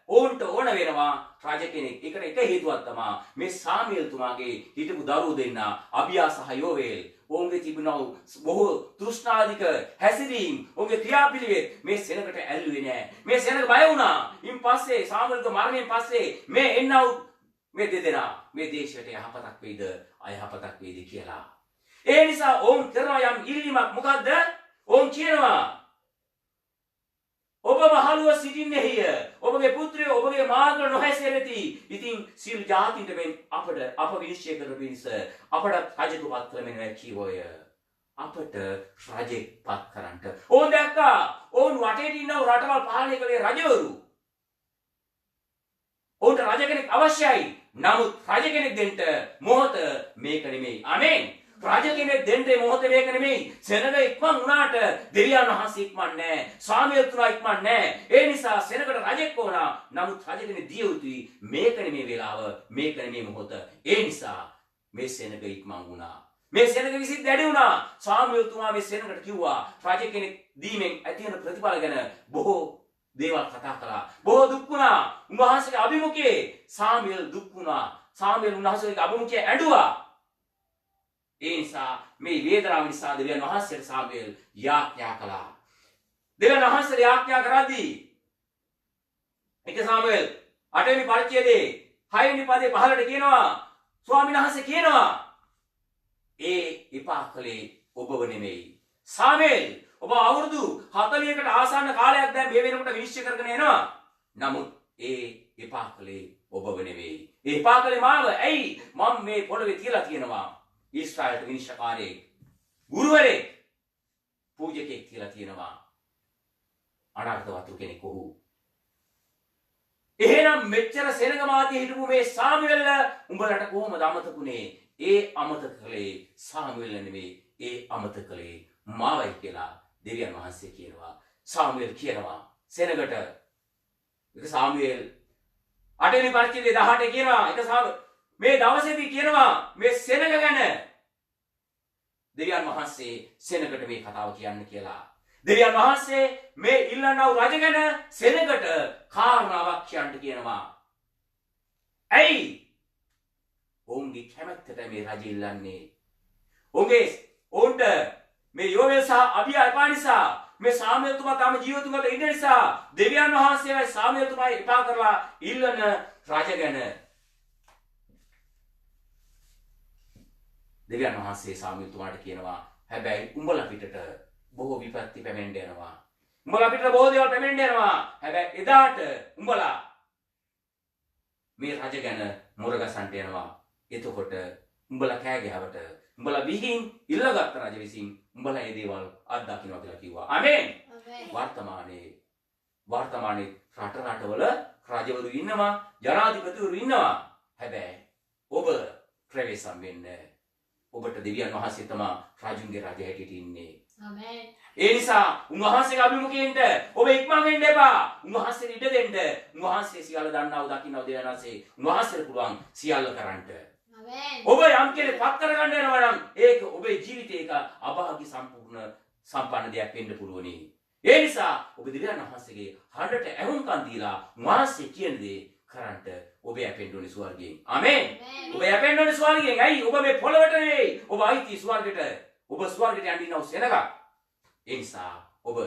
ඕන්ට ඕන වෙනවා රජ කෙනෙක්. ඒකට එක හේතුවක් තමයි මේ සාමුවෙල් තුමාගේ හිටපු දරුවෝ දෙන්න අබියා සහ යෝවෙල්. ඔවුන්ගේ තිබුණා බොහෝ තෘෂ්ණාධික හැසිරීම්, ඔවුන්ගේ ක්‍රියාපිළිවෙත් මේ සෙනගට ඇල්ලුවේ නෑ. මේ සෙනග බය වුණා. ඉන් පස්සේ සාමුවෙල්ගේ මරණයෙන් පස්සේ මේ එන්නව මේ දෙදෙනා මේ දේශයට යහපතක් වෙයිද අයහපතක් වෙයිද කියලා. ඒ නිසා ඔවුන් කරනවා යම් ඉල්ලීමක්. මොකද්ද? ඔවුන් කියනවා ඔබ මහලුව සිටින්නේය. ඔබගේ පුත්‍රයෝ ඔබගේ මාර්ග නොහැසිරෙති. ඉතින් සියලු ජාතින්ට මෙන් අප විනිශ්චය කරන පිණිස අපට රජෙකු පත් කරමින් වැක්කීවෝය. අපට රජෙක් පත් කරන්නට. ඕන් දැක්කා ඕන් වටේට ඉන්නව රටවල් පාලනය කළේ රජවරු. ඕන්ට රජ කෙනෙක් අවශ්‍යයි. නමුත් රජ කෙනෙක් දෙන්න මොහොත මේක නෙමෙයි. ආමේන්. රජ කෙනෙක් දෙන්න මොහොත මේක නෙමෙයි. සෙනග ඉක්මන් වුණාට දෙවියන් වහන්සේ ඉක්මන් නැහැ. සාමුවෙල් තුමා ඉක්මන් නැහැ. ඒ නිසා සෙනගට රජෙක් ඕන. නමුත් රජ කෙනෙක් දිය යුතුයි. මේක නෙමෙයි වෙලාව. මේක නෙමෙයි මොහොත. ඒ නිසා මේ සෙනග ඉක්මන් වුණා. මේ සෙනග විසින් දැඩි වුණා. සාමුවෙල් තුමා මේ සෙනගට කිව්වා රජ කෙනෙක් දීමෙන් ඇති වෙන ප්‍රතිඵල ගැන බොහෝ දේවල් කතා කළා. බොහෝ දුක් වුණා. උන්වහන්සේගේ අභිමුඛයේ සාමුවෙල් දුක් වුණා. සාමුවෙල් උන්වහන්සේගේ අභිමුඛයේ ඇඬුවා. ඒ නිසා මේ වේදනාව නිසා දෙවියන් වහන්සේට සාමුවෙල් යාඥා කළා. දෙවියන් වහන්සේ යාඥා කරද්දී එක සාමුවෙල් 8 වෙනි පරිච්ඡේදයේ 6 වෙනි පදේ 15ට කියනවා ස්වාමීන් වහන්සේ කියනවා ඒ එපා කලේ ඔබව නෙමෙයි. සාමුවෙල් ඔබ අවුරුදු 40කට ආසන්න කාලයක් දැන් මේ වෙනකොට විනිශ්චය කරගෙන එනවා. නමුත් ඒ එපා කලේ ඔබව නෙමෙයි. ඒ එපා කලේ මාව. ඇයි මම මේ පොළවේ තියලා තියෙනවා. ඊශ්‍රායලට විනිශ්චයකාරයෙක්, ගුරුවරයෙක්, පූජකයෙක් කියලා තියෙනවා. අනාගත වතු කෙනෙක් ඔහු. එහෙනම් මෙච්චර සෙනග මාතිය හිටපු මේ සාමුවෙල් උඹලට කොහොමද අමතකුනේ? ඒ අමතක කළේ සාමුවෙල් නෙමෙයි. ඒ අමතක කළේ මාවයි කියලා දෙවියන් වහන්සේ කියනවා. සාමුවෙල් කියනවා සෙනගට. ඒක සාමුවෙල් 8 වෙනි පරිච්ඡේදයේ 18 කියනවා. ඒක මේ දවසේදී කියනවා මේ සෙනග ගැන දෙවියන් වහන්සේ සෙනගට මේ කතාව කියන්න කියලා. දෙවියන් වහන්සේ මේ ඉල්ලනව රජ ගැන සෙනගට කාරණාවක් කියන්න කියනවා. ඇයි? ඔවුන්ගේ කැමැත්තට මේ රජ ඉල්ලන්නේ. ඔවුන්ට මේ යෝවෙල් සහ අබියා එපා නිසා, මේ සාමුවෙල්තුමා තාම ජීවිතුමට ඉන්න නිසා දෙවියන් වහන්සේවයි සාමුවෙල්තුමායි එපා කරලා ඉල්ලන රජ ගැන දෙවියන් වහන්සේ සාමුවෙල්තුමාට කියනවා හැබැයි උඹලා පිටට බොහෝ විපත්ති පැමිණෙන්න යනවා. උඹලා පිටට බොහෝ දේවල් පැමිණෙන්න යනවා. හැබැයි එදාට උඹලා මේ රජ ගැන මුරගසන්ට යනවා. එතකොට උඹලා කෑ ගැහවට උඹලා විහිං ඉල්ලගත් රජ විසින් උඹලා මේ දේවල් අත්දකින්නවා කියලා කිව්වා. ආමේන්. වර්තමානයේ රටවල රජවරු ඉන්නවා, ජනාධිපතිවරු ඉන්නවා. හැබැයි ඔබ ප්‍රවේශම් වෙන්න. ඔබට දෙවියන් වහන්සේ තමයි රාජුන්ගේ රජ හැටියට ඉන්නේ. ආමේන්. ඒ නිසා උන්වහන්සේගේ අභිමුඛයෙන්ද ඔබ ඉක්මන් වෙන්න එපා. උන්වහන්සේට ඉඩ දෙන්න. උන්වහන්සේ සියල්ල දන්නව දකින්නව දෙවියන් වහන්සේ. උන්වහන්සේට පුළුවන් සියල්ල කරන්න. ආමේන්. ඔබ යම් කෙනෙක් පත් කරගන්න යනවා නම් ඒක ඔබේ ජීවිතේක අභාග්‍ය සම්පන්න දෙයක් වෙන්න පුළුවනි. ඒ නිසා ඔබ දෙවියන් වහන්සේගේ හඬට ඇහුම්කන් දීලා උන්වහන්සේ කියන දේ කරන්ට ඔබ යැපෙන්න ඕනේ ස්වර්ගයෙන්. ආමේන්. ඔබ යැපෙන්න ඕනේ ස්වර්ගයෙන්. ඇයි? ඔබ මේ පොළවට නෙවෙයි. ඔබ අයිති ස්වර්ගයට. ඔබ ස්වර්ගයට යන්න ඉන්නව සෙනග. ඒ නිසා ඔබ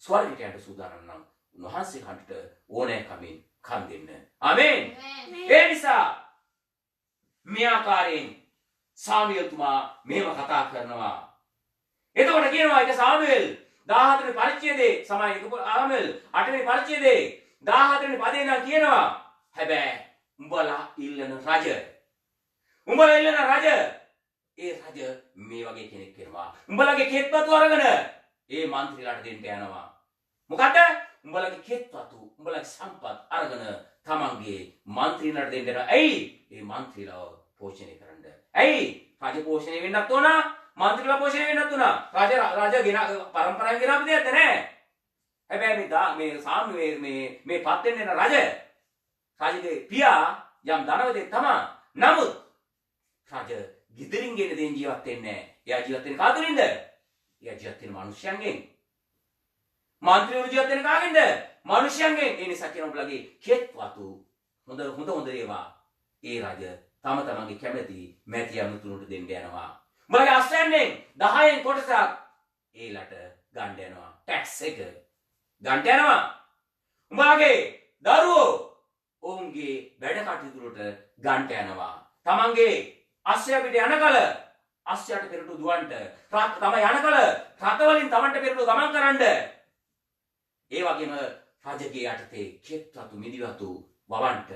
ස්වර්ගයට යන්න සූදානම් නම් උන්වහන්සේ හඬට ඕනෑකමින් කන් දෙන්න. ආමේන්. ඒ නිසා මේ ආකාරයෙන් සාමුවෙල්තුමා මෙහෙම කතා කරනවා. එතකොට කියනවා ඒක සාමුවෙල් 14 වෙනි පරිච්ඡේදයේ සමායි ආමෙල් 8 වෙනි පරිච්ඡේදයේ 14 වෙනි පදේ නම් කියනවා හැබැයි උඹලා ඉල්ලන රජ ඒ රජ මේ වගේ කෙනෙක් වෙනවා. උඹලගේ කෙත්වතු අරගෙන ඒ മന്ത്രിලාට දෙන්න යනවා. මොකද උඹලගේ කෙත්වතු උඹලගේ සම්පත් අරගෙන තමන්ගේ മന്ത്രിලාට දෙන්න යනවා. ඇයි? ඒ മന്ത്രിලාව පෝෂණය කරන්න. ඇයි? රජ පෝෂණය වෙන්නත් ඕන, മന്ത്രിලා පෝෂණය වෙන්නත් ඕන. රජ පරම්පරාවෙන් ගෙනාපු දෙයක් නෑ. හැබැයි මේ පත් වෙන්න යන රජගේ පියා යම් ධනවතෙක් තමයි. නමුත් රජ ගිදරින් ගෙන දෙන් ජීවත් වෙන්නේ නැහැ. එයා ජීවත් වෙන්නේ කාතුලින්ද? එයා ජීවත් වෙන්නේ මිනිස්යන්ගෙන්. මන්ත්‍රීවරු ජීවත් වෙන්නේ කාගෙන්ද? මිනිස්යන්ගෙන්. ඒ නිසා කියන ඔබලගේ කෙත්වතු හොඳ ඒවා ඒ රජ තම තමන්ගේ කැමැති මැතියන් තුනට දෙන්න යනවා. උඹලගේ අස්වැන්නෙන් 10න් කොටසක් ඒලට ගන්න යනවා. ටැක්ස් එක ගන්න යනවා. උඹලගේ දරුවෝ ඔවුන්ගේ වැඩ කටයුතු වලට ගන්න යනවා. තමන්ගේ අස්සය පිට යනකල අස්සයට පෙරටු දුවන්ට තමයි යනකල රත වලින් තමන්ට පෙරටු ගමන් කරන්න. ඒ වගේම රජගේ යටතේ කෙත්වතු මිදිවතු වවන්ට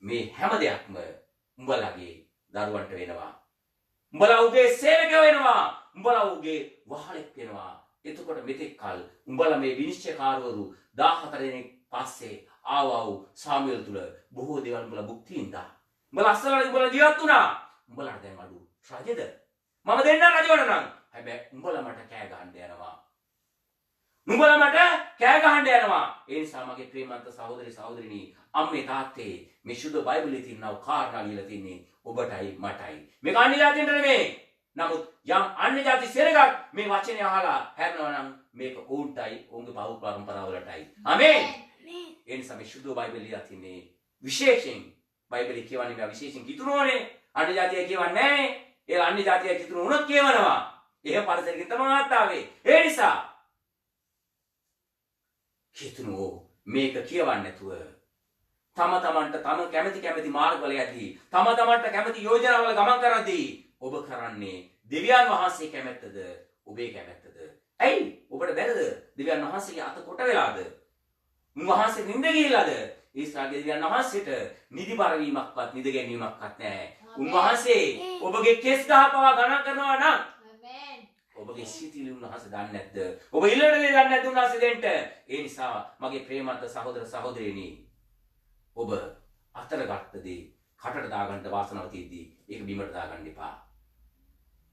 මේ හැම දෙයක්ම උඹලගේ දරුවන්ට වෙනවා. උඹලා උගේ සේවකයෝ වෙනවා. උඹලා උගේ වහලෙක් වෙනවා. එතකොට මෙතෙක් කල උඹලා මේ විනිශ්චයකාරවරු 14 දෙනෙක් පස්සේ ආවව සාමුවෙල් තුල බොහෝ දේවල් උඹලා භුක්ති විඳා. උඹලා අස්සලට උඹලා ජීවත් වුණා. උඹලාට දැන් අඩු රජද? මම දෙන්න රජවණ නම්. හැබැයි උඹලා මට කෑ ගහන්න යනවා. උඹලා මට කෑ ගහන්න යනවා. ඒ නිසා මගේ ප්‍රේමන්ත සහෝදරි අම්මේ තාත්තේ මේ සුදු බයිබලයේ තියෙනව කාරණා ලියලා තින්නේ ඔබටයි මටයි. මේක අන්‍ය ජාතින්ට නෙමෙයි. නමුත් යම් අන්‍ය ජාති සෙනගක් මේ වචනේ අහලා හැරෙනවා නම් මේක උන්ටයි උන්ගේ පව් පරම්පරාවලටයි. ආමේන්. ඒ නිසා මේ සුදු බයිබලයේ තියෙන්නේ විශේෂයෙන් බයිබලයේ කියවන්නේ මේ විශේෂයෙන් කිතුනෝනේ. අන්‍ය ජාතිය කියවන්නේ නැහැ. ඒ අන්‍ය ජාතිය කිතුන උනොත් කියවනවා. එහෙම පරිසරකින් තමයි ආත්තාවේ. ඒ නිසා කිතුනෝ මේක කියවන්නේ නැතුව තමන්ට තම කැමැති මාර්ගවල යදී තමන්ට කැමැති යෝජනාවල ගමන් කරද්දී ඔබ කරන්නේ දෙවියන් වහන්සේ කැමැත්තද ඔබේ කැමැත්තද? ඇයි ඔබට බැරිද දෙවියන් වහන්සේගේ අත කොට වෙලාද? උන්වහන්සේ නිඳ ගිහිලාද? ඊශ්‍රායලයේ දෙවියන් වහන්සේට නිදිබර වීමක්වත් නිද ගැනීමක්වත් නැහැ. උන්වහන්සේ ඔබගේ කෙස් ගහපවා ගණන් කරනවා නම් ඔබගේ සිතිවිලි උන්වහන්සේ දන්නේ නැද්ද? ඔබ ඉල්ලන දේ දන්නේ නැද්ද උන්වහන්සේ දෙන්න? ඒ නිසා මගේ ප්‍රේමන්ත සහෝදර සහෝදරියනි ඔබ අතර ගත්ත දේ කටට දාගන්න වාසනාව තියෙද්දී ඒක බිමට දාගන්න එපා.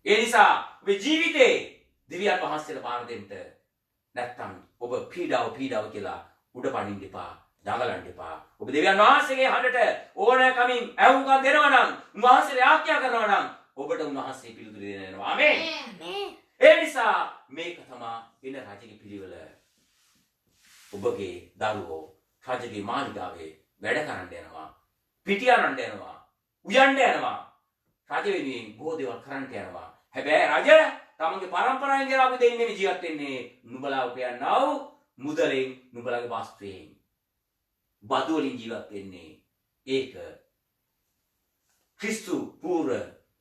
ඒ නිසා ඔබේ ජීවිතේ දෙවියන් වහන්සේට බාර දෙන්න. නැත්තම් ඔබ පීඩාව කියලා උඩ පනින්න එපා. දඟලන්න එපා. ඔබ දෙවියන් වහන්සේගේ හඬට ඕනෑකමින් ඇහුම්කන් දෙනවා නම්, උන්වහන්සේට ආඥා කරනවා නම් ඔබට උන්වහන්සේ පිළිතුරු දෙනවා. ආමේන්. ඒ නිසා මේක තමයි එන රජගේ පිළිවෙල. ඔබගේ දරුවෝ රජගේ මාලිගාවේ වැඩ කරන්න යනවා. පිටියරන්න යනවා. උයන්න යනවා. රජ වෙනුවෙන් බොහෝ දේවල් කරන්න යනවා. හැබැයි රජ තමන්ගේ පරම්පරාවෙන් ගෙන අපි දෙන්නේ මේ ජීවත් වෙන්නේ නුඹලා උපයන්නා වූ මුදලෙන් නුඹලාගේ වස්තුවෙන්. බදු වලින් ජීවත් වෙන්නේ. ඒක ක්‍රිස්තු පූර්ව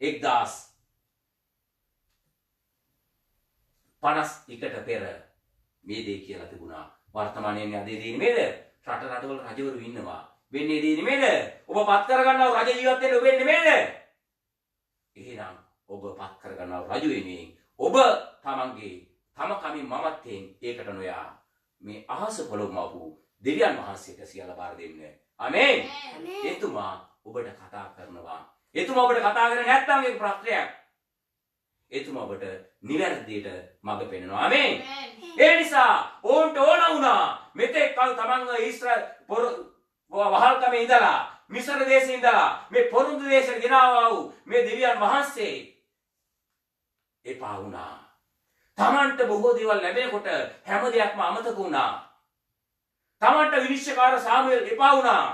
1051ට පෙර මේ දේ කියලා තිබුණා. වර්තමානයේ අද දේ නෙමෙයිද? රටවල රජවරු ඉන්නවා. වෙන්නේ දේ නෙමෙයිද? ඔබ පත් කරගන්නව රජ ජීවත් වෙන්න ඔබ වෙන්නේ නෙමෙයිද? එහෙනම් ඔබ පත් කරගන්නව රජු වෙන්නේ. ඔබ තමන්ගේ තම කමින් මමත්යෙන් ඒකට නොයා මේ අහස පොළොමවපු දෙවියන් වහන්සේට සියල්ල බාර දෙන්න. ආමේන්. එතුමා ඔබට කතා කරනවා. එතුමා ඔබට කතා කරන්නේ නැත්නම් ඒක ප්‍රශ්නයක්. එතුමා ඔබට නිවැරදියට මඟ පෙන්වනවා. ආමේන්. ඒ නිසා ඕන්ට ඕන වුණා මෙතෙක් කල තමන්ව ඊශ්‍රායල් වහල්කමේ ඉඳලා මිස්ර දේශේ ඉඳලා මේ පොරුන්දු දේශයට ගෙනාවා වූ මේ දෙවියන් වහන්සේ එපා වුණා. තමන්ට බොහෝ දේවල් ලැබෙනකොට හැම දෙයක්ම අමතක වුණා. තමන්ට විනිශ්චයකාර සාමුවෙල් එපා වුණා.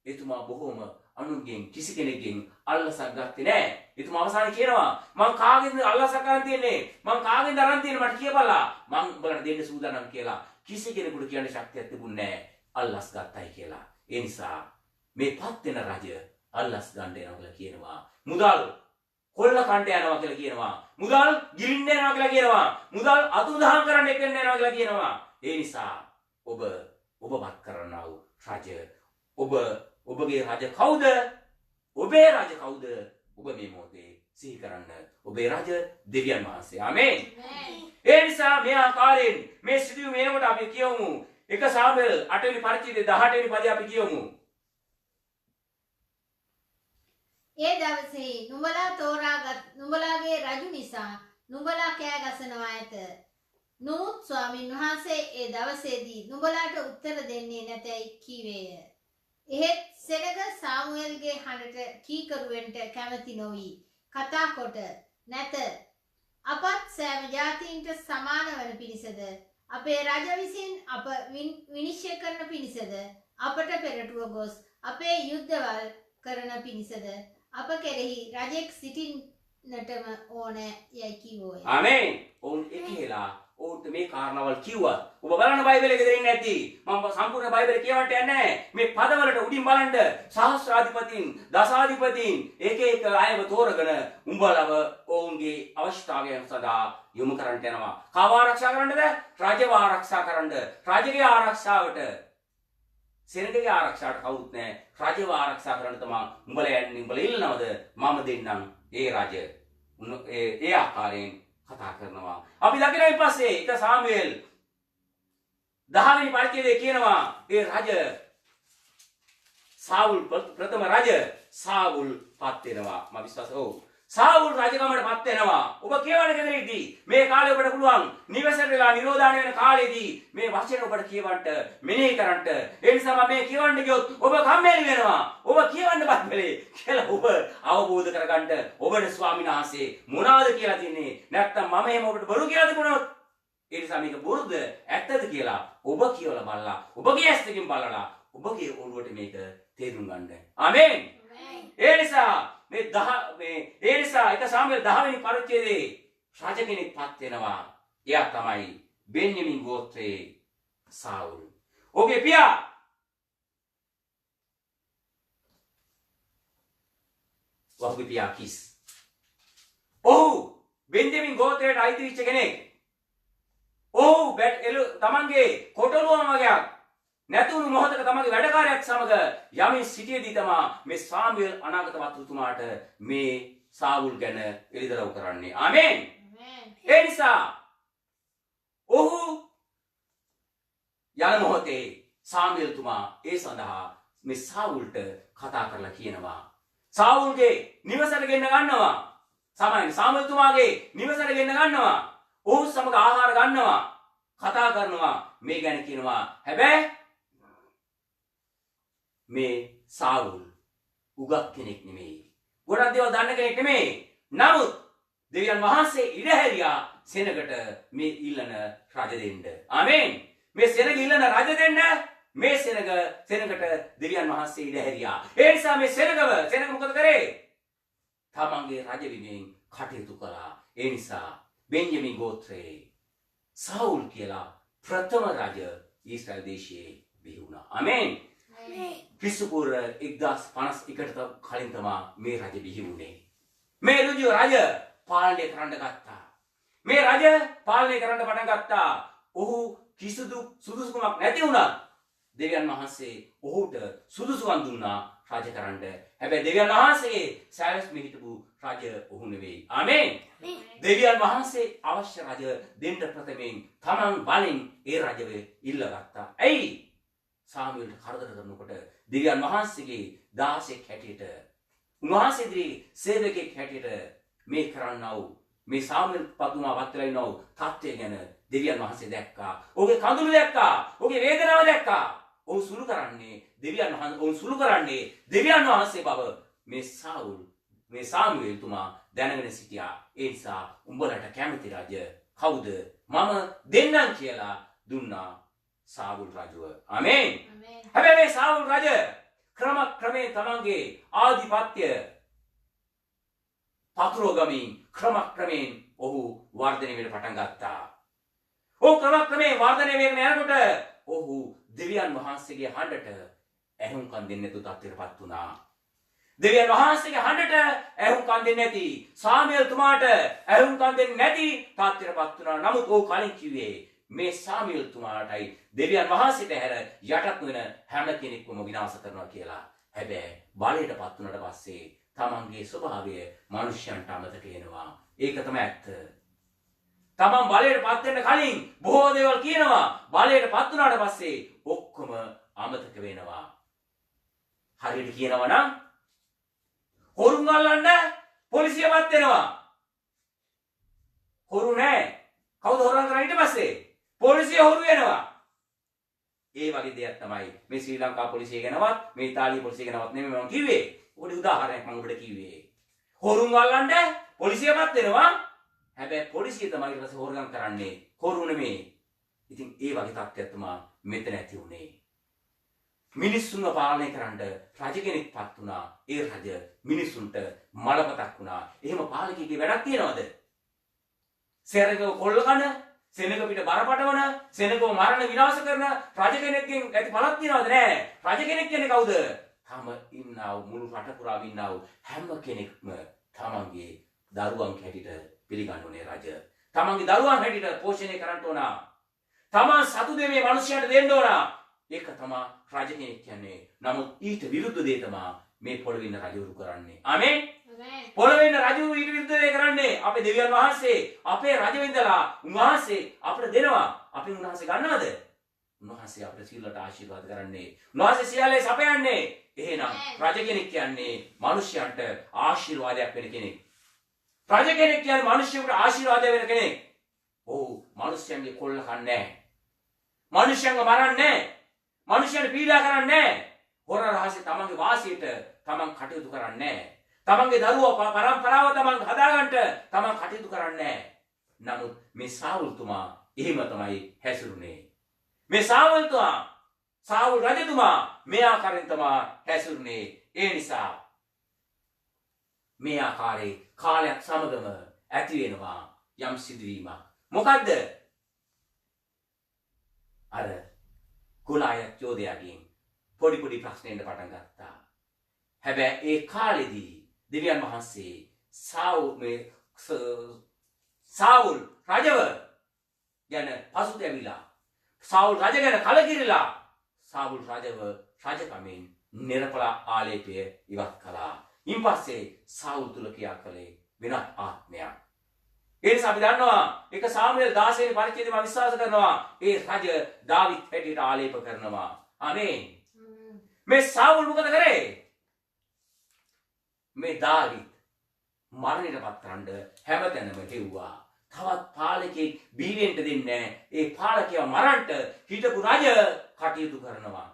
එතුමා බොහෝම අනුන්ගෙන් කිසි කෙනෙක්ගෙන් අල්ලසක් ගත්තේ නැහැ. එතුමා අවසානයේ කියනවා මං කාගෙන්ද අල්ලසක් ගන්න තියන්නේ? මං කාගෙන්ද අරන් තියන්නේ මට කියපළා. මං උඹලට දෙන්න සූදානම් කියලා. කිසි කෙනෙකුට කියන්න ශක්තියක් තිබුණේ නැහැ. අල්ලස් ගත්තයි කියලා. ඒ නිසා මේ පත් වෙන රජ අල්ලස් ගන්න යනවා කියලා කියනවා. මුදල් කොල්ල කණ්ඩ යනවා කියලා කියනවා. මුදල් ගිලින්න යනවා කියලා කියනවා. මුදල් අතුරුදහන් කරන්න එක්කෙන්න යනවා කියලා කියනවා. ඒ නිසා ඔබවත් කරන්නා වූ රජ ඔබගේ රජ කවුද? ඔබේ රජ කවුද? ඔබ මේ මොහොතේ සිහි කරන්න. ඔබේ රජ දෙවියන් වහන්සේ. ආමේන්. ඒ නිසා මේ ආකාරයෙන් මේ සිදුවීම එනකොට අපි කියමු 1 සාමුවෙල් 8 වෙනි පරිච්ඡේදයේ 18 වෙනි පදේ අපි කියමු. ඒ දවසේ නුඹලාගේ රජු නිසා නුඹලා කෑ ගසනවා ඇත. නමුත් ස්වාමින් වහන්සේ ඒ දවසේදී නුඹලාට උත්තර දෙන්නේ නැතයි කීවේය. එහෙත් සෙනග සාමුවෙල්ගේ හඬට කීකරුවෙන්ට කැමති නොවි කතා කොට නැත. අපත් සෑම ජාතීන්ට සමාන වන පිණිසද අපේ රජ විසින් අප විනිශ්චය කරන පිණිසද අපට පෙරටුව ගොස් අපේ යුද්ධවල් කරන පිණිසද අප කෙරෙහි රජෙක් සිටින්නටම ඕන යයි කිව්වෝය. ආමේන්. ඔවුන් එකහෙලා ඔවුන්ට මේ කාරණාවල් කිව්වා. ඔබ බලන්න බයිබලයේ දෙන්නේ නැති. මම සම්පූර්ණ බයිබලය කියවන්න යන්නේ නැහැ. මේ පදවලට උඩින් බලන්න සහස්‍රාධිපතීන්, දසාධිපතීන් එක අයව තෝරගෙන උඹලව ඔවුන්ගේ අවශ්‍යතාවයන් සඳහා යොමු කරන්න යනවා. කාව ආරක්ෂා කරන්නද? රජව ආරක්ෂා කරන්න. රජගේ ආරක්ෂාවට සෙනගගේ ආරක්ෂාවට කවුරුත් නැහැ. රජව ආරක්ෂා කරන්න තමයි උඹලා යන්නේ. උඹලා ඉල්ලනවද? මම දෙන්නම් ඒ රජ. ඒ ආකාරයෙන් කතා කරනවා. අපි දකිනවා ඊපස්සේ 1 සාමුවෙල් 10 වෙනි පරිච්ඡේදයේ කියනවා ඒ රජ සාවුල් ප්‍රථම රජ සාවුල් පත් වෙනවා. මම විශ්වාසයි. සාවුල් රජකමට පත් වෙනවා. ඔබ කියවන කෙනෙක්දී මේ කාලේ ඔබට පුළුවන් නිවසට වෙලා නිරෝධාන වෙන කාලේදී මේ වචන ඔබට කියවන්න මෙනෙහි කරන්න. ඒ නිසා මම මේ කියවන්න ගියොත් ඔබ කම්මැලි වෙනවා. ඔබ කියවන්න බැලේ කියලා ඔබ අවබෝධ කරගන්න. ඔබට ස්වාමීන් වහන්සේ මොනවද කියලා තියන්නේ? නැත්තම් මම එහෙම ඔබට බොරු කියලා තිබුණොත් ඒ නිසා මේක බොරුද ඇත්තද කියලා ඔබ කියවලා බලලා ඔබගේ ඇස් දෙකෙන් බලලා ඔබගේ ඔළුවට මේක තේරුම් ගන්න. ආමේන්. ඒ නිසා ඒ නිසා 1 සාමුවෙල් 10 වෙනි පරිච්ඡේදයේ රජ කෙනෙක් පත් වෙනවා. එයා තමයි බෙන්යමින් ගෝත්‍රයේ සාවුල්. ඔහුගේ පියා කිස්. ඔහු බෙන්යමින් ගෝත්‍රයට අයිති වෙච්ච කෙනෙක්. ඔහු තමන්ගේ කොටලුවම වගේක් නැතුණු මොහොතක තමගේ වැඩකාරයෙක් සමග යමින් සිටියේදී තමා මේ සාමුවෙල් අනාගත වතුතුමාට මේ සාවුල් ගැන එළිදරව් කරන්නේ. ආමේන්. ඒ නිසා ඔහු යන මොහොතේ සාමුවෙල්තුමා ඒ සඳහා මේ සාවුල්ට කතා කරලා කියනවා. සාවුල්ගේ නිවසට ගෙන්න ගන්නවා. සාමාන්‍ය සාමුවෙල්තුමාගේ නිවසට ගෙන්න ගන්නවා. ඔහු සමග ආහාර ගන්නවා. කතා කරනවා. මේ ගැන කියනවා. හැබැයි මේ සාවුල් උගත් කෙනෙක් නෙමෙයි. ගොඩක් දේවල් දන්න කෙනෙක් නෙමෙයි. නමුත් දෙවියන් වහන්සේ ඉඩ හැරියා සෙනගට මේ ඊළන රජ දෙන්න. ආමේන්. මේ සෙනග ඊළන රජ දෙන්න මේ සෙනගට දෙවියන් වහන්සේ ඉඩ හැරියා. ඒ නිසා මේ සෙනග මොකද කරේ? තමන්ගේ රජ විමෙන් කටයුතු කළා. ඒ නිසා බෙන්ජමින් ගෝත්‍රයේ සාවුල් කියලා ප්‍රථම රජ ඊශ්‍රායල් දේශයේ බිහි වුණා. ආමේන්. ක්‍රිස්තුපූර්ව 1051ට කලින් තමයි මේ රජ බිහි වුණේ. මේ රජ පාලනය කරන්න ගත්තා. මේ රජ පාලනය කරන්න පටන් ගත්තා. ඔහු කිසිදු සුදුසුකමක් නැති වුණා. දෙවියන් වහන්සේ ඔහුට සුදුසුකම් දුන්නා රජ කරන්න. හැබැයි දෙවියන් වහන්සේ සෑවස් මිහිටපු රජ ඔහු නෙවෙයි. ආමේන්. දෙවියන් වහන්සේ අවශ්‍ය රජ දෙන්න ප්‍රථමයෙන් තමන් බලෙන් ඒ රජව ඉල්ලගත්තා. ඇයි? සාමුවෙල්ට කරදර කරනකොට දෙවියන් වහන්සේගේ දාසෙක් හැටියට උන්වහන්සේ ඉදිරි සේවකෙක් හැටියට මේ කරන්නව මේ සාමුවෙල් පතුමා වත් වෙලා ඉන්නව තත්ත්වය ගැන දෙවියන් වහන්සේ දැක්කා. ඔහුගේ කඳුළු දැක්කා. ඔහුගේ වේදනාව දැක්කා. ඔහු සුළු කරන්නේ දෙවියන් වහන්සේ බව මේ සාමුවෙල්තුමා දැනගෙන සිටියා. ඒ නිසා උඹලට කැමති රජ කවුද? මම දෙන්නම් කියලා දුන්නා සාවුල් රජුව. ආමේන්. හැබැයි මේ සාවුල් රජ ක්‍රමයෙන් තමන්ගේ ආධිපත්‍ය පතුරවගමින් ක්‍රමයෙන් ඔහු වර්ධනය වෙන්න පටන් ගත්තා. ඔහු ක්‍රමයෙන් වර්ධනය වෙන්න යනකොට ඔහු දෙවියන් වහන්සේගේ හඬට ඇහුම්කන් දෙන්නේ නැතු තත්ත්වයටපත් වුණා. දෙවියන් වහන්සේගේ හඬට ඇහුම්කන් දෙන්නේ නැති සාමුවෙල්තුමාට ඇහුම්කන් දෙන්නේ නැති තත්ත්වයටපත් වුණා. නමුත් ඔහු කලින් කිව්වේ මේ සාමුවෙල්තුමාටයි දෙවියන් වහන්සේට හැර යටත් වෙන හැම කෙනෙක්වම විනාශ කරනවා කියලා. හැබැයි බලයටපත් වුණාට පස්සේ තමන්ගේ ස්වභාවය මිනිස්යන්ට අමතක වෙනවා. ඒක තමයි ඇත්ත. තමන් බලයටපත් වෙන්න කලින් බොහෝ දේවල් කියනවා. බලයටපත් වුණාට පස්සේ ඔක්කොම අමතක වෙනවා. හරියට කියනවා නම් හොරුන් අල්ලන්න පොලිසියපත් වෙනවා. හොරු නැහැ. කවුද හොරන් කරන්නේ ඊට පස්සේ? පොලිසිය හොරු වෙනවා. ඒ වගේ දෙයක් තමයි මේ ශ්‍රී ලංකා පොලිසිය ගැනවත් මේ ඉතාලිය පොලිසිය ගැනවත් නෙමෙයි මම කිව්වේ. ඔකට උදාහරණයක් මම ඔබට කිව්වේ. හොරුන් අල්ලන්න පොලිසියපත් වෙනවා. හැබැයි පොලිසිය තමයි ඊට පස්සේ හොරගම් කරන්නේ. හොරු නෙමෙයි. ඉතින් ඒ වගේ තත්ත්වයක් තමයි මෙතන ඇති උනේ. මිනිස්සුන්ව පාලනය කරන්න රජ කෙනෙක්පත් වුණා. ඒ රජ මිනිස්සුන්ට මලපතක් වුණා. එහෙම පාලකයෙක්ගේ වැඩක් තියනවද? සෙනගව කොල්ල කන, සෙනග පිට බරපටවන, සෙනගව මරණ විනාශ කරන රජ කෙනෙක්ගෙන් ඇති පළක් තියනවද? නෑ. රජ කෙනෙක් කියන්නේ කවුද? තම ඉන්නව මුළු රට පුරාම ඉන්නව හැම කෙනෙක්ම තමන්ගේ දරුවන් හැටියට පිළිගන්න ඕනේ රජ. තමන්ගේ දරුවන් හැටියට පෝෂණය කරන්න ඕන. තමන් සතු දෙමේ මිනිස්යාට දෙන්න ඕන. ඒක තමයි රජ කෙනෙක් කියන්නේ. නමුත් ඊට විරුද්ධ දේ තමයි මේ පොළවේ ඉන්න රජවරු කරන්නේ. ආමේන්. පොළවේ ඉන්න රජවරු ඊට විරුද්ධ දේ කරන්නේ. අපේ දෙවියන් වහන්සේ අපේ රජ වෙන්දලා උන්වහන්සේ අපිට දෙනවා. අපි උන්වහන්සේ ගන්නවද? උන්වහන්සේ අපිට සියල්ලට ආශිර්වාද කරන්නේ. උන්වහන්සේ සියල්ලේ සපයන්නේ. එහෙනම් රජ කෙනෙක් කියන්නේ මිනිස්යන්ට ආශිර්වාදයක් වෙන කෙනෙක්. රජ කෙනෙක් කියන්නේ මිනිස්යෙකුට ආශිර්වාද වෙන කෙනෙක්. ඔව් මිනිස්යන්ගේ කොල්ල කන්නේ නැහැ. මිනිස්යන්ව මරන්නේ නැහැ. මිනිස්යන්ට පීඩා කරන්නේ නැහැ. හොර රහසේ තමන්ගේ වාසියට තමන් කටයුතු කරන්නේ නැහැ. තමන්ගේ දරුවෝ පරම්පරාව තමන් හදාගන්න තමන් කටයුතු කරන්නේ නැහැ. නමුත් මේ සාවුල්තුමා එහෙම තමයි හැසිරුනේ. මේ සාවුල් රජතුමා මේ ආකාරයෙන් තමයි හැසිරුනේ. ඒ නිසා මේ ආකාරයේ කාලයක් සමගම ඇති වෙනවා යම් සිදුවීමක්. මොකද්ද? අර ගොලායත් යෝධයාගෙන් පොඩි ප්‍රශ්නෙන්න පටන් ගත්තා. හැබැයි ඒ කාලෙදී දෙවියන් වහන්සේ සාවුල් රජව ගැන පසුතැවිලා, සාවුල් රජ ගැන කලකිරිලා සාවුල් රජව රජකමෙන් නිරපලා ආලේපය ඉවත් කළා. ඉන්පස්සේ සාවුල් තුල ක්‍රියා කළේ වෙනත් ආත්මයක්. ඒ නිසා අපි දන්නවා එක සාමුවෙල් 16 වෙනි පරිච්ඡේදයේ මම විශ්වාස කරනවා ඒ රජ දාවිත් හැටියට ආලේප කරනවා. ආමේන්. මේ සාවුල් මොකද කරේ? මේ දාවිත් මරණයටපත් කරන්න හැමතැනම හෙව්වා. තවත් පාලකෙක් බිහිවෙන්න දෙන්නේ නැහැ. ඒ පාලකයා මරන්න හිටපු රජ කටයුතු කරනවා.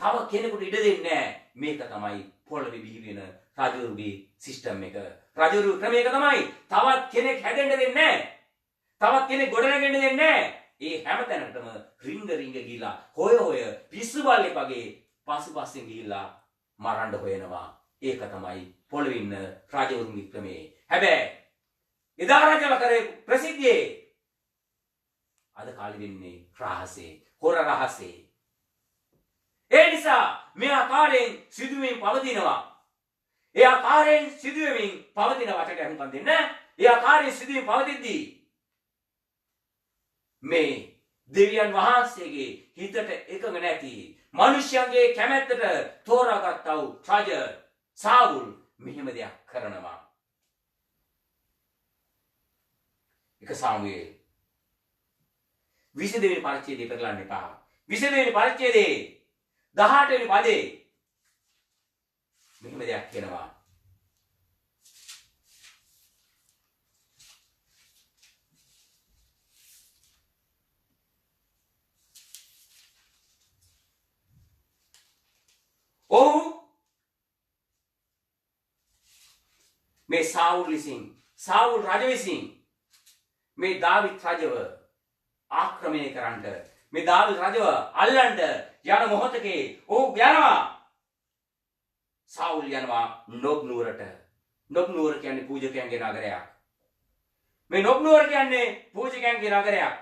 තව කෙනෙකුට ඉඩ දෙන්නේ නැහැ. මේක තමයි පොළවේ බිහි වෙන රජුරුගේ සිස්ටම් එක. රජුරු ක්‍රමයක තමයි තවත් කෙනෙක් හැදෙන්න දෙන්නේ නැහැ. තවත් කෙනෙක් ගොඩනගෙන්න දෙන්නේ නැහැ. ඒ හැමතැනකටම රිංග ගිහිලා හොය පිස්සු බල්ලෙක් වගේ පස්සෙන් ගිහිලා මරන්න හොයනවා. ඒක තමයි පොළවේ ඉන්න රජවරුන්ගේ ක්‍රමය. හැබැයි එදා රජව කරේ ප්‍රසිද්ධියේ අද කාලෙ වෙන්නේ රහසේ, හොර රහසේ. ඒ නිසා මේ ආකාරයෙන් සිදුවීම් පවතිනවා. ඒ ආකාරයෙන් සිදුවීම් පවතින වටට අනුකම් දෙන්න. ඒ ආකාරයෙන් සිදුවීම් පවතිද්දී මේ දෙවියන් වහන්සේගේ හිතට එකඟ නැති මිනිස්යන්ගේ කැමැත්තට තෝරාගත්තා වූ රජ සාවුල් මෙහෙම දෙයක් කරනවා. එක සාමුවේල් 22 වෙනි පරිච්ඡේදය පෙරලන්න එපා. 22 වෙනි පරිච්ඡේදයේ 18 වෙනි පදේ මෙහෙම දෙයක් කියනවා. ඔහු මේ සාවුල් රජ විසින් මේ දාවිත් රජව ආක්‍රමණය කරන්න මේ දාවිත් රජව අල්ලන්න යන මොහොතේ ඔහු යනවා. සාවුල් යනවා නොබ් නුවරට. නොබ් නුවර කියන්නේ පූජකයන්ගේ නගරයක්. මේ නොබ් නුවර කියන්නේ පූජකයන්ගේ නගරයක්.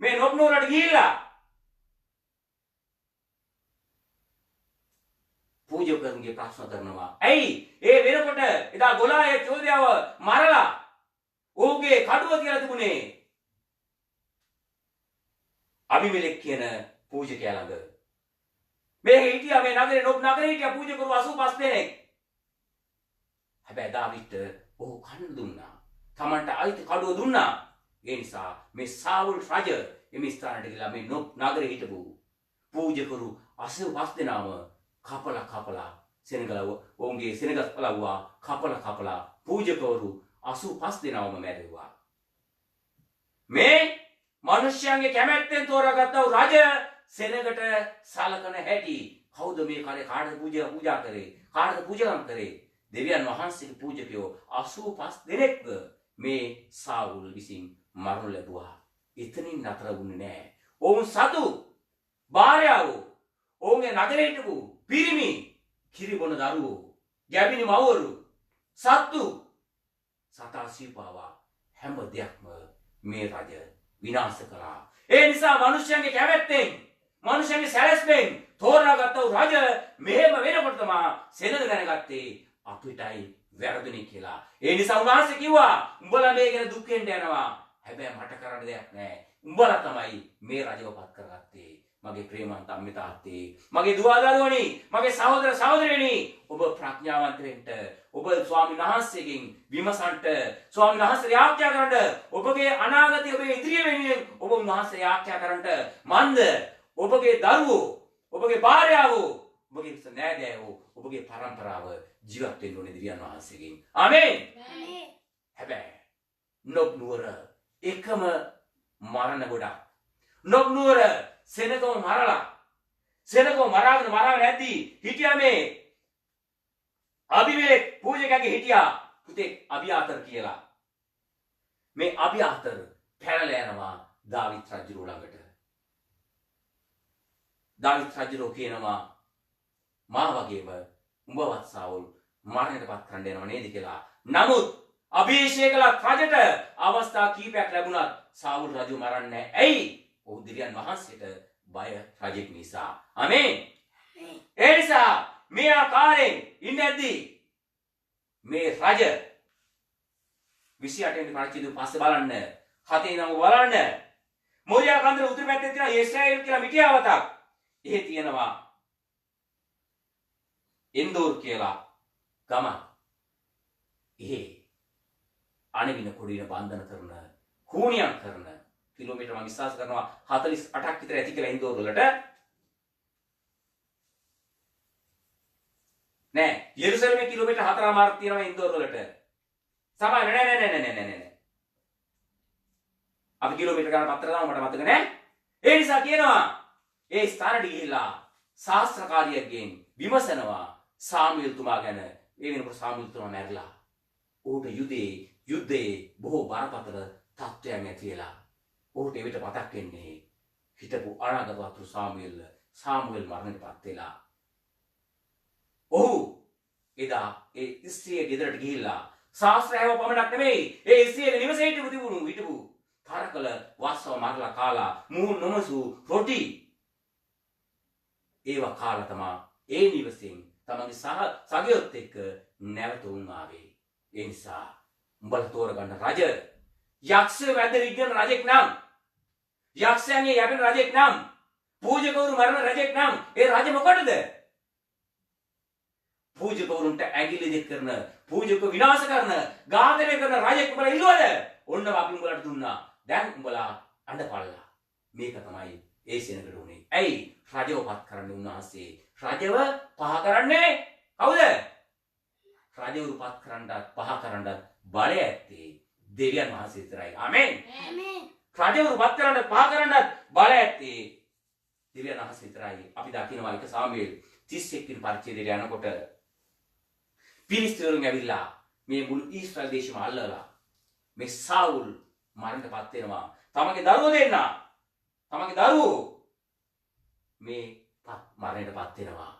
මේ නොබ් නුවරට ගිහිල්ලා පූජකයන්ගේ ප්‍රශ්න කරනවා. ඇයි ඒ වෙනකොට එදා ගොලායේ චෝදයාව මරලා ඔහුගේ කඩුව තියලා තිබුණේ අබිමෙලෙක් කියන පූජකයා ළඟ. මේ හිටියා මේ නගරේ නොබ් නගරේ හිටියා පූජකවරු 85 දෙනෙක්. හැබැයි දාවිත් ඔහු කන්න දුන්නා. තමන්ට අයිති කඩුව දුන්නා. ඒ නිසා මේ සාවුල් රජ එමි ස්ථානට ගිහලා මේ නොබ් නගරේ හිටපු පූජකවරු 85 දෙනාම කපලා සෙනගලව ඔවුන්ගේ සෙනගස් පළවුවා. කපලා පූජකවරු 85 දෙනාම මැරුවා. මේ මිනිස්යන්ගේ කැමැත්තෙන් තෝරාගත්තා වූ රජ සෙනගට සලකන හැටි. කවුද මේ කාලේ කාටද පූජා කරේ? කාටද පූජාම් කරේ? දෙවියන් වහන්සේගේ පූජකයෝ 85 දෙනෙක්ව මේ සාවුල් විසින් මරණු ලැබුවා. එතනින් නතර වුණේ නැහැ. ඔවුන් සතු භාර්යාවෝ, ඔවුන්ගේ නගරේ හිටපු පිරිමි, කිරිබොන දරුවෝ, ගැබිනි මව්වරු, සත්තු සතා සීපාවා හැම දෙයක්ම මේ රජ විනාශ කළා. ඒ නිසා මිනිස්යන්ගේ කැමැත්තෙන්, මිනිස්යන්ගේ සැලැස්මෙන් තෝරාගත්ත වූ රජ මෙහෙම වෙනකොට තමයි සෙනග දැනගත්තේ අපිටයි වැරදුනේ කියලා. ඒ නිසා උන්වහන්සේ කිව්වා උඹලා මේ ගැන දුක් වෙන්න යනවා. හැබැයි මට කරන්න දෙයක් නැහැ. උඹලා තමයි මේ රජවපත් කරගත්තේ. මගේ ප්‍රේමන්ත අම්මේ තාත්තේ, මගේ දුව දරුවනි, මගේ සහෝදර සහෝදරියනි, ඔබ ප්‍රඥාවන්ත වෙන්න, ඔබ ස්වාමීන් වහන්සේගෙන් විමසන්ට, ස්වාමීන් වහන්සේ ආඥා කරන්න, ඔබගේ අනාගතය ඔබේ ඉදිරිය වෙනුවෙන් ඔබ උන්වහන්සේ ආඥා කරන්න. මන්ද ඔබගේ දරුවෝ, ඔබගේ භාර්යාවෝ, ඔබගේ නෑදෑයෝ, ඔබගේ පරම්පරාව ජීවත් වෙන්න ඕනේ දෙවියන් වහන්සේගෙන්. ආමේන්. හැබැයි නොබ් නුවර එකම මරණ ගොඩක්. නොබ් නුවර සෙනගව මරාගෙන ඇද්දී හිටියා මේ අබිමෙලෙක් පූජකයාගේ හිටියා පුතේ අබියාතර කියලා. මේ අබියාතර පැනලා යනවා දාවිත් රජුගේ ළඟට. දාවිත් රජු කියනවා මා වගේම උඹවත් සාවුල් මරණයටපත් කරන්න යනවා නේද කියලා. නමුත් අභිෂේකලත් රජට අවස්ථා කීපයක් ලැබුණත් සාවුල් රජු මරන්නේ නැහැ. ඇයි? ඔහු දෙවියන් වහන්සේට බය රජෙක් නිසා. ආමේන්. ඒ නිසා මේ ආකාරයෙන් ඉඳද්දී මේ රජ 28 වෙනි පරිච්ඡේදය පස්සේ බලන්න. 7 ඉඳන් බලන්න. මොරියා කන්දර උතුරු පැත්තේ තියෙන ඊශ්‍රායෙල් කියලා මිටියාවතක්. එහෙ තියෙනවා එන්දෝර් කියලා ගම. එහෙ අණවින කොඩින බන්ධන කරන කූණියක් කරන කිලෝමීටර මම විශ්වාස කරනවා 48ක් විතර ඇති කියලා ඉන්දෝර වලට නෑ යෙරුසලමේ කිලෝමීටර 4මාරක් තියෙනවා ඉන්දෝර වලට සමහර නෑ අපි කිලෝමීටර ගාන පත්‍ර දාම මට මතක නෑ ඒ නිසා කියනවා ඒ ස්ථානට ගිහිල්ලා ශාස්ත්‍රකාරියෙක්ගෙන් විමසනවා සාමුවෙල් තුමා ගැන ඒ වෙනකොට සාමුවෙල් තුමා මැරිලා ඌට යුද්ධයේ බොහෝ බරපතල තත්ත්වයන් ඇති වෙලා ඌට එවිට මතක් වෙන්නේ හිටපු අනාගත වතු සාමුවෙල් මරණයටපත් වෙලා ඔහු එදා ඒ ස්ත්‍රිය ගෙදරට ගිහිල්ලා ශාස්ත්‍රයව පමණක් නෙමෙයි ඒ ස්ත්‍රියගේ නිවසේ හිටපු තරකල වස්සව මරලා කාලා මූණ නොමසු රොටි ඒවා කාලා තමා ඒ නිවසෙන් තමන්ගේ සගයොත් එක්ක නැවත උන් ආවේ ඒ නිසා උඹලා තෝරගන්න රජ යක්ෂ වැද විග්‍රහ රජෙක් නම් යක්ෂයන්ගේ යටන රජෙක් නම් පූජකවරු මරණ රජෙක් නම් ඒ රජ මොකටද පූජකවරුන්ට ඇඟිලි දෙක කරන පූජක විනාශ කරන ඝාතනය කරන රජෙක් උඹලා ඉල්ලුවද ඔන්න අපි උඹලට දුන්නා දැන් උඹලා අඬපල්ලා මේක තමයි ඒ සෙනඟට උනේ ඇයි රජවපත් කරන්නේ උන්වහන්සේ රජව පහ කරන්නේ කවුද රජවරුපත් කරන්නත් පහ කරන්නත් බලය ඇත්තේ දෙවියන් වහන්සේ විතරයි ආමෙන් රජවරුපත් කරන්නත් පහ කරන්නත් බලය ඇත්තේ දෙවියන් වහන්සේ විතරයි අපි දකිනවා 1 සාමුවෙල් 31 වෙනි පරිච්ඡේදයට යනකොට පිලිස්තීන්වරුන් ඇවිල්ලා මේ මුළු ඊශ්‍රායල් දේශෙම අල්ලලා මේ සාවුල් මරණයටපත් වෙනවා තමගේ දරුවෝ දෙන්න තමගේ දරුවෝ මේ මරණයටපත් වෙනවා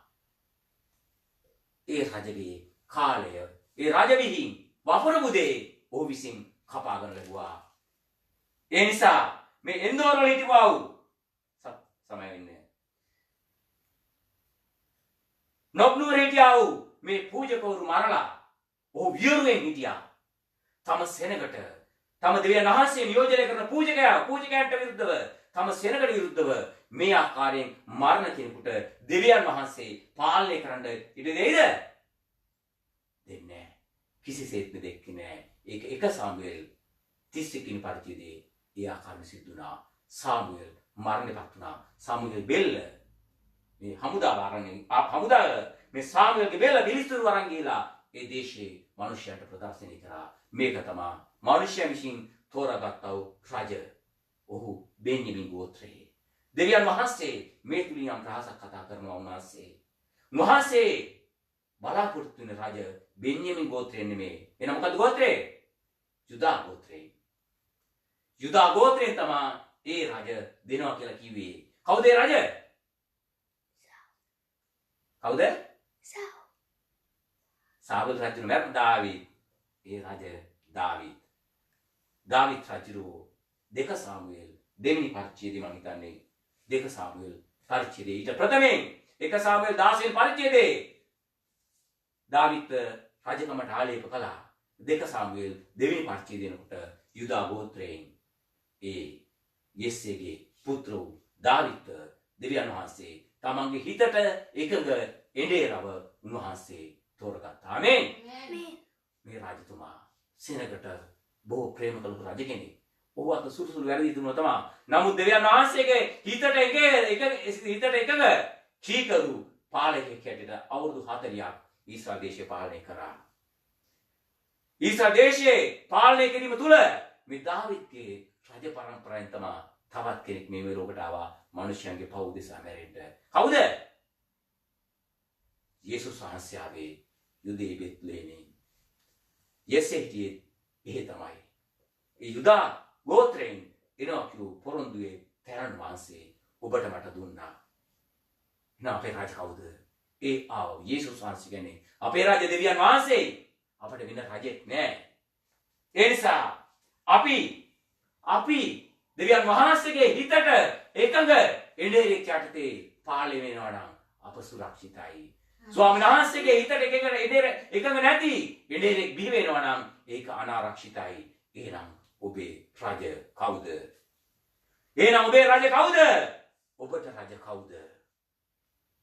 ඒ රජගේ කාලය ඒ රජ විහිං වපුර බුදේ ඔහු විසින් කපාගෙන ලැබුවා ඒ නිසා මේ එන්දෝර වල හිටපුවා සමය වෙන්නේ නොබ්නුවර හිටියා මේ පූජකවරු මරලා ඔහු වියරුවෙන් හිටියා තම සෙනගට තම දෙවියන් වහන්සේ නියෝජනය කරන පූජකයන්ට විරුද්ධව තම සෙනගට විරුද්ධව මේ ආකාරයෙන් මරණ කෙනෙකුට දෙවියන් වහන්සේ පාලනය කරන්න ඉඩ දෙයිද දෙන්නේ නැහැ කිසිසේත්ම දෙන්නේ නැහැ ඒක 1 සාමුවෙල් 31 වෙනි පරිච්ඡේදයේ ඒ ආකාරයෙන් සිද්ධ වුණා සාමුවෙල් මරණයටපත් වුණා සාමුවෙල් බෙල්ල මේ හමුදා මේ සාමුවෙල්ගේ බෙල්ල පිලිස්තීන් වරන් ගිහලා ඒ දේශයේ මිනිසයන්ට ප්‍රදර්ශනය කරා මේක තමයි මිනිසයා විසින් තෝරාගත්තා වූ රජ ඔහු බෙන්යමින් ගෝත්‍රයේ දෙවියන් වහන්සේ මේ තුලින් යම් රහසක් කතා කරනවා උන්වහන්සේ බලාපොරොත්තු වෙන රජ බෙන්යමින් ගෝත්‍රයෙන් නෙමෙයි එන මොකද ගෝත්‍රේ යුදා ගෝත්‍රයෙන් තමයි ඒ රජ දෙනවා කියලා කිව්වේ කවුද ඒ රජ කවුද සාවුල් රජු නම දාවීද් ඒ රජ දාවීද් රජු 2 සාමුවෙල් දෙවෙනි පරිච්ඡේදය මම හිතන්නේ 2 සාමුවෙල් පරිච්ඡේදය ඊට ප්‍රථමයෙන් 1 සාමුවෙල් 16 වෙනි පරිච්ඡේදයේ දාවීද් රජකමට ආලේප කළා 2 සාමුවෙල් දෙවෙනි පරිච්ඡේදයනකොට යුදා ගෝත්‍රයෙන් ඒ යෙස්සේගේ පුත්‍ර වූ දාවීද් දෙවියන් වහන්සේ තමන්ගේ හිතට එකඟ එඬේරව උන්වහන්සේ තෝරගත්තා ආමෙන් මේ රජතුමා සෙනගට බොහෝ ප්‍රේම කළ රජ කෙනෙක් ඔහු අත සුළුසුළු වැරදි දුන්නා තමයි නමුත් දෙවියන් වහන්සේගේ හිතට එකඟ කීකරු පාලකෙක් හැටියට අවුරුදු 40ක් ඊශ්‍රායල් දේශය පාලනය කරා ඊශ්‍රායල් දේශයේ පාලනය කිරීම තුල මේ දාවීද්ගේ රජ පරම්පරාවෙන් තමයි තවත් කෙනෙක් මේ ලෝකයට ආවා මිනිසයන්ගේ පව් දෙසා මැරෙන්න කවුද යේසුස් වහන්සේ ආවේ යුදේ බෙත්ලෙහෙමින් යෙසේ හිටියේ එහෙ තමයි ඒ යුදා ගෝත්‍රයෙන් එනවා කියූ පොරොන්දුවේ තැරන් වහන්සේ ඔබට මට දුන්නා එහෙනම් අපේ රාජ කවුද ඒ ආව යේසුස් වහන්සේ කියන්නේ අපේ රාජ දෙවියන් වහන්සේ අපිට වෙන රජෙක් නෑ ඒ නිසා අපි දෙවියන් වහන්සේගේ හිතට එකඟ එඬේරෙක් යටතේ පාලනය වෙනවා නම් අප සුරක්ෂිතයි ස්වාමීන් වහන්සේගේ හිතට එකඟ නැති එඬේරෙක් බිහි වෙනවා නම් ඒක අනාරක්ෂිතයි එහෙනම් ඔබේ රජ කවුද ඔබට රජ කවුද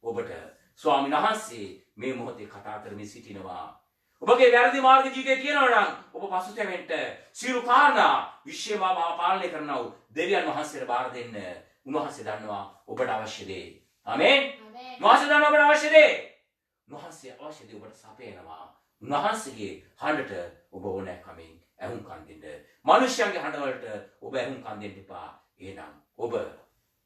ඔබට ස්වාමීන් වහන්සේ මේ මොහොතේ කතා කරමින් සිටිනවා ඔබගේ වැරදි මාර්ග ජීවිතය කියනවා නම් ඔබ පසුතැවෙන්න සියලු කාරණා විශ්වය පාලනය කරනව දෙවියන් වහන්සේට බාර දෙන්න. උන්වහන්සේ දන්නවා ඔබට අවශ්‍ය දේ. ආමේන්. උන්වහන්සේ දන්නවා ඔබට අවශ්‍ය දේ. උන්වහන්සේ අවශ්‍ය දේ ඔබට සපයනවා. උන්වහන්සේගේ හඬට ඔබ ඕනෑ කමින් ඇහුම්කන් දෙන්න. මිනිස්යන්ගේ හඬ වලට ඔබ ඇහුම්කන් දෙන්න එපා. එහෙනම්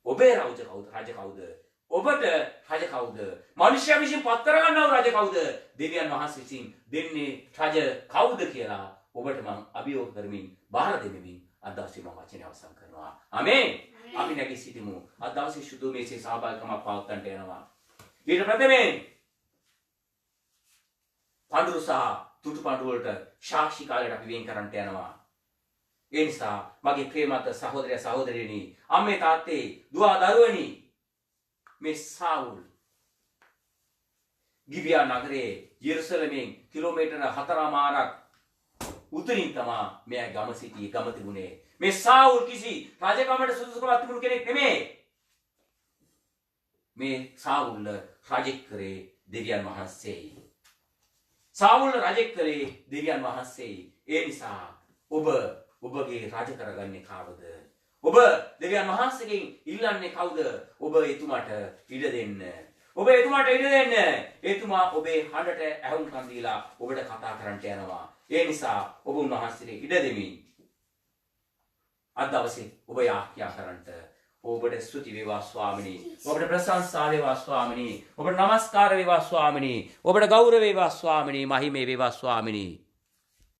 ඔබේ රජ කවුද? ඔබට රජ කවුද? මිනිස්යා විසින් පත් කරගන්නව රජ කවුද? දෙවියන් වහන්සේ විසින් දෙන්නේ රජ කවුද කියලා ඔබට මම අභියෝග කරමින් බාර දෙමින් අද දවසේ මම වචනේ අවසන් කරනවා. ආමේන්. අපි නැගී සිටිමු. අද දවසේ සුදු මේසේ සහභාගීකමක් පවත්වන්නට යනවා. ඊට ප්‍රථමයෙන් පඬුරු සහ තුටු පඬුරු වලට සාක්ෂි කාලයට අපි වෙන් කරන්නට යනවා. ඒ නිසා මගේ ප්‍රේමවත් සහෝදරය සහෝදරියනි, අම්මේ තාත්තේ, දුව දරුවනි, මේ සාවුල් ගිබියා නගරයේ යෙරුසලමෙන් කිලෝමීටර 4මාරක් උතුරින් තමා මෙයා ගම තිබුණේ. මේ සාවුල් කිසි රජකමට සුදුසුකමක් තිබුණු කෙනෙක් නෙමෙයි. මේ සාවුල් රජෙක් කරේ දෙවියන් වහන්සේයි. සාවුල් රජෙක් කරේ දෙවියන් වහන්සේයි. ඒ නිසා ඔබගේ රජ කරගන්නේ කාවද? ඔබ දෙවියන් වහන්සේගෙන් ඉල්ලන්නේ කවුද? ඔබ එතුමාට ඉඩ දෙන්න. එතුමා ඔබේ හඬට ඇහුම්කන් දීලා ඔබට කතා කරන්නට යනවා. ඒ නිසා ඔබ උන්වහන්සේට ඉඩ දෙමින් අද දවසේ ඔබ යාඥා කරන්නට ඔබට ස්තුති වේවා ස්වාමිනී. ඔබට ප්‍රශංසා වේවා ස්වාමිනී. ඔබට නමස්කාර වේවා ස්වාමිනී. ඔබට ගෞරව වේවා ස්වාමිනී. මහිමේ වේවා ස්වාමිනී.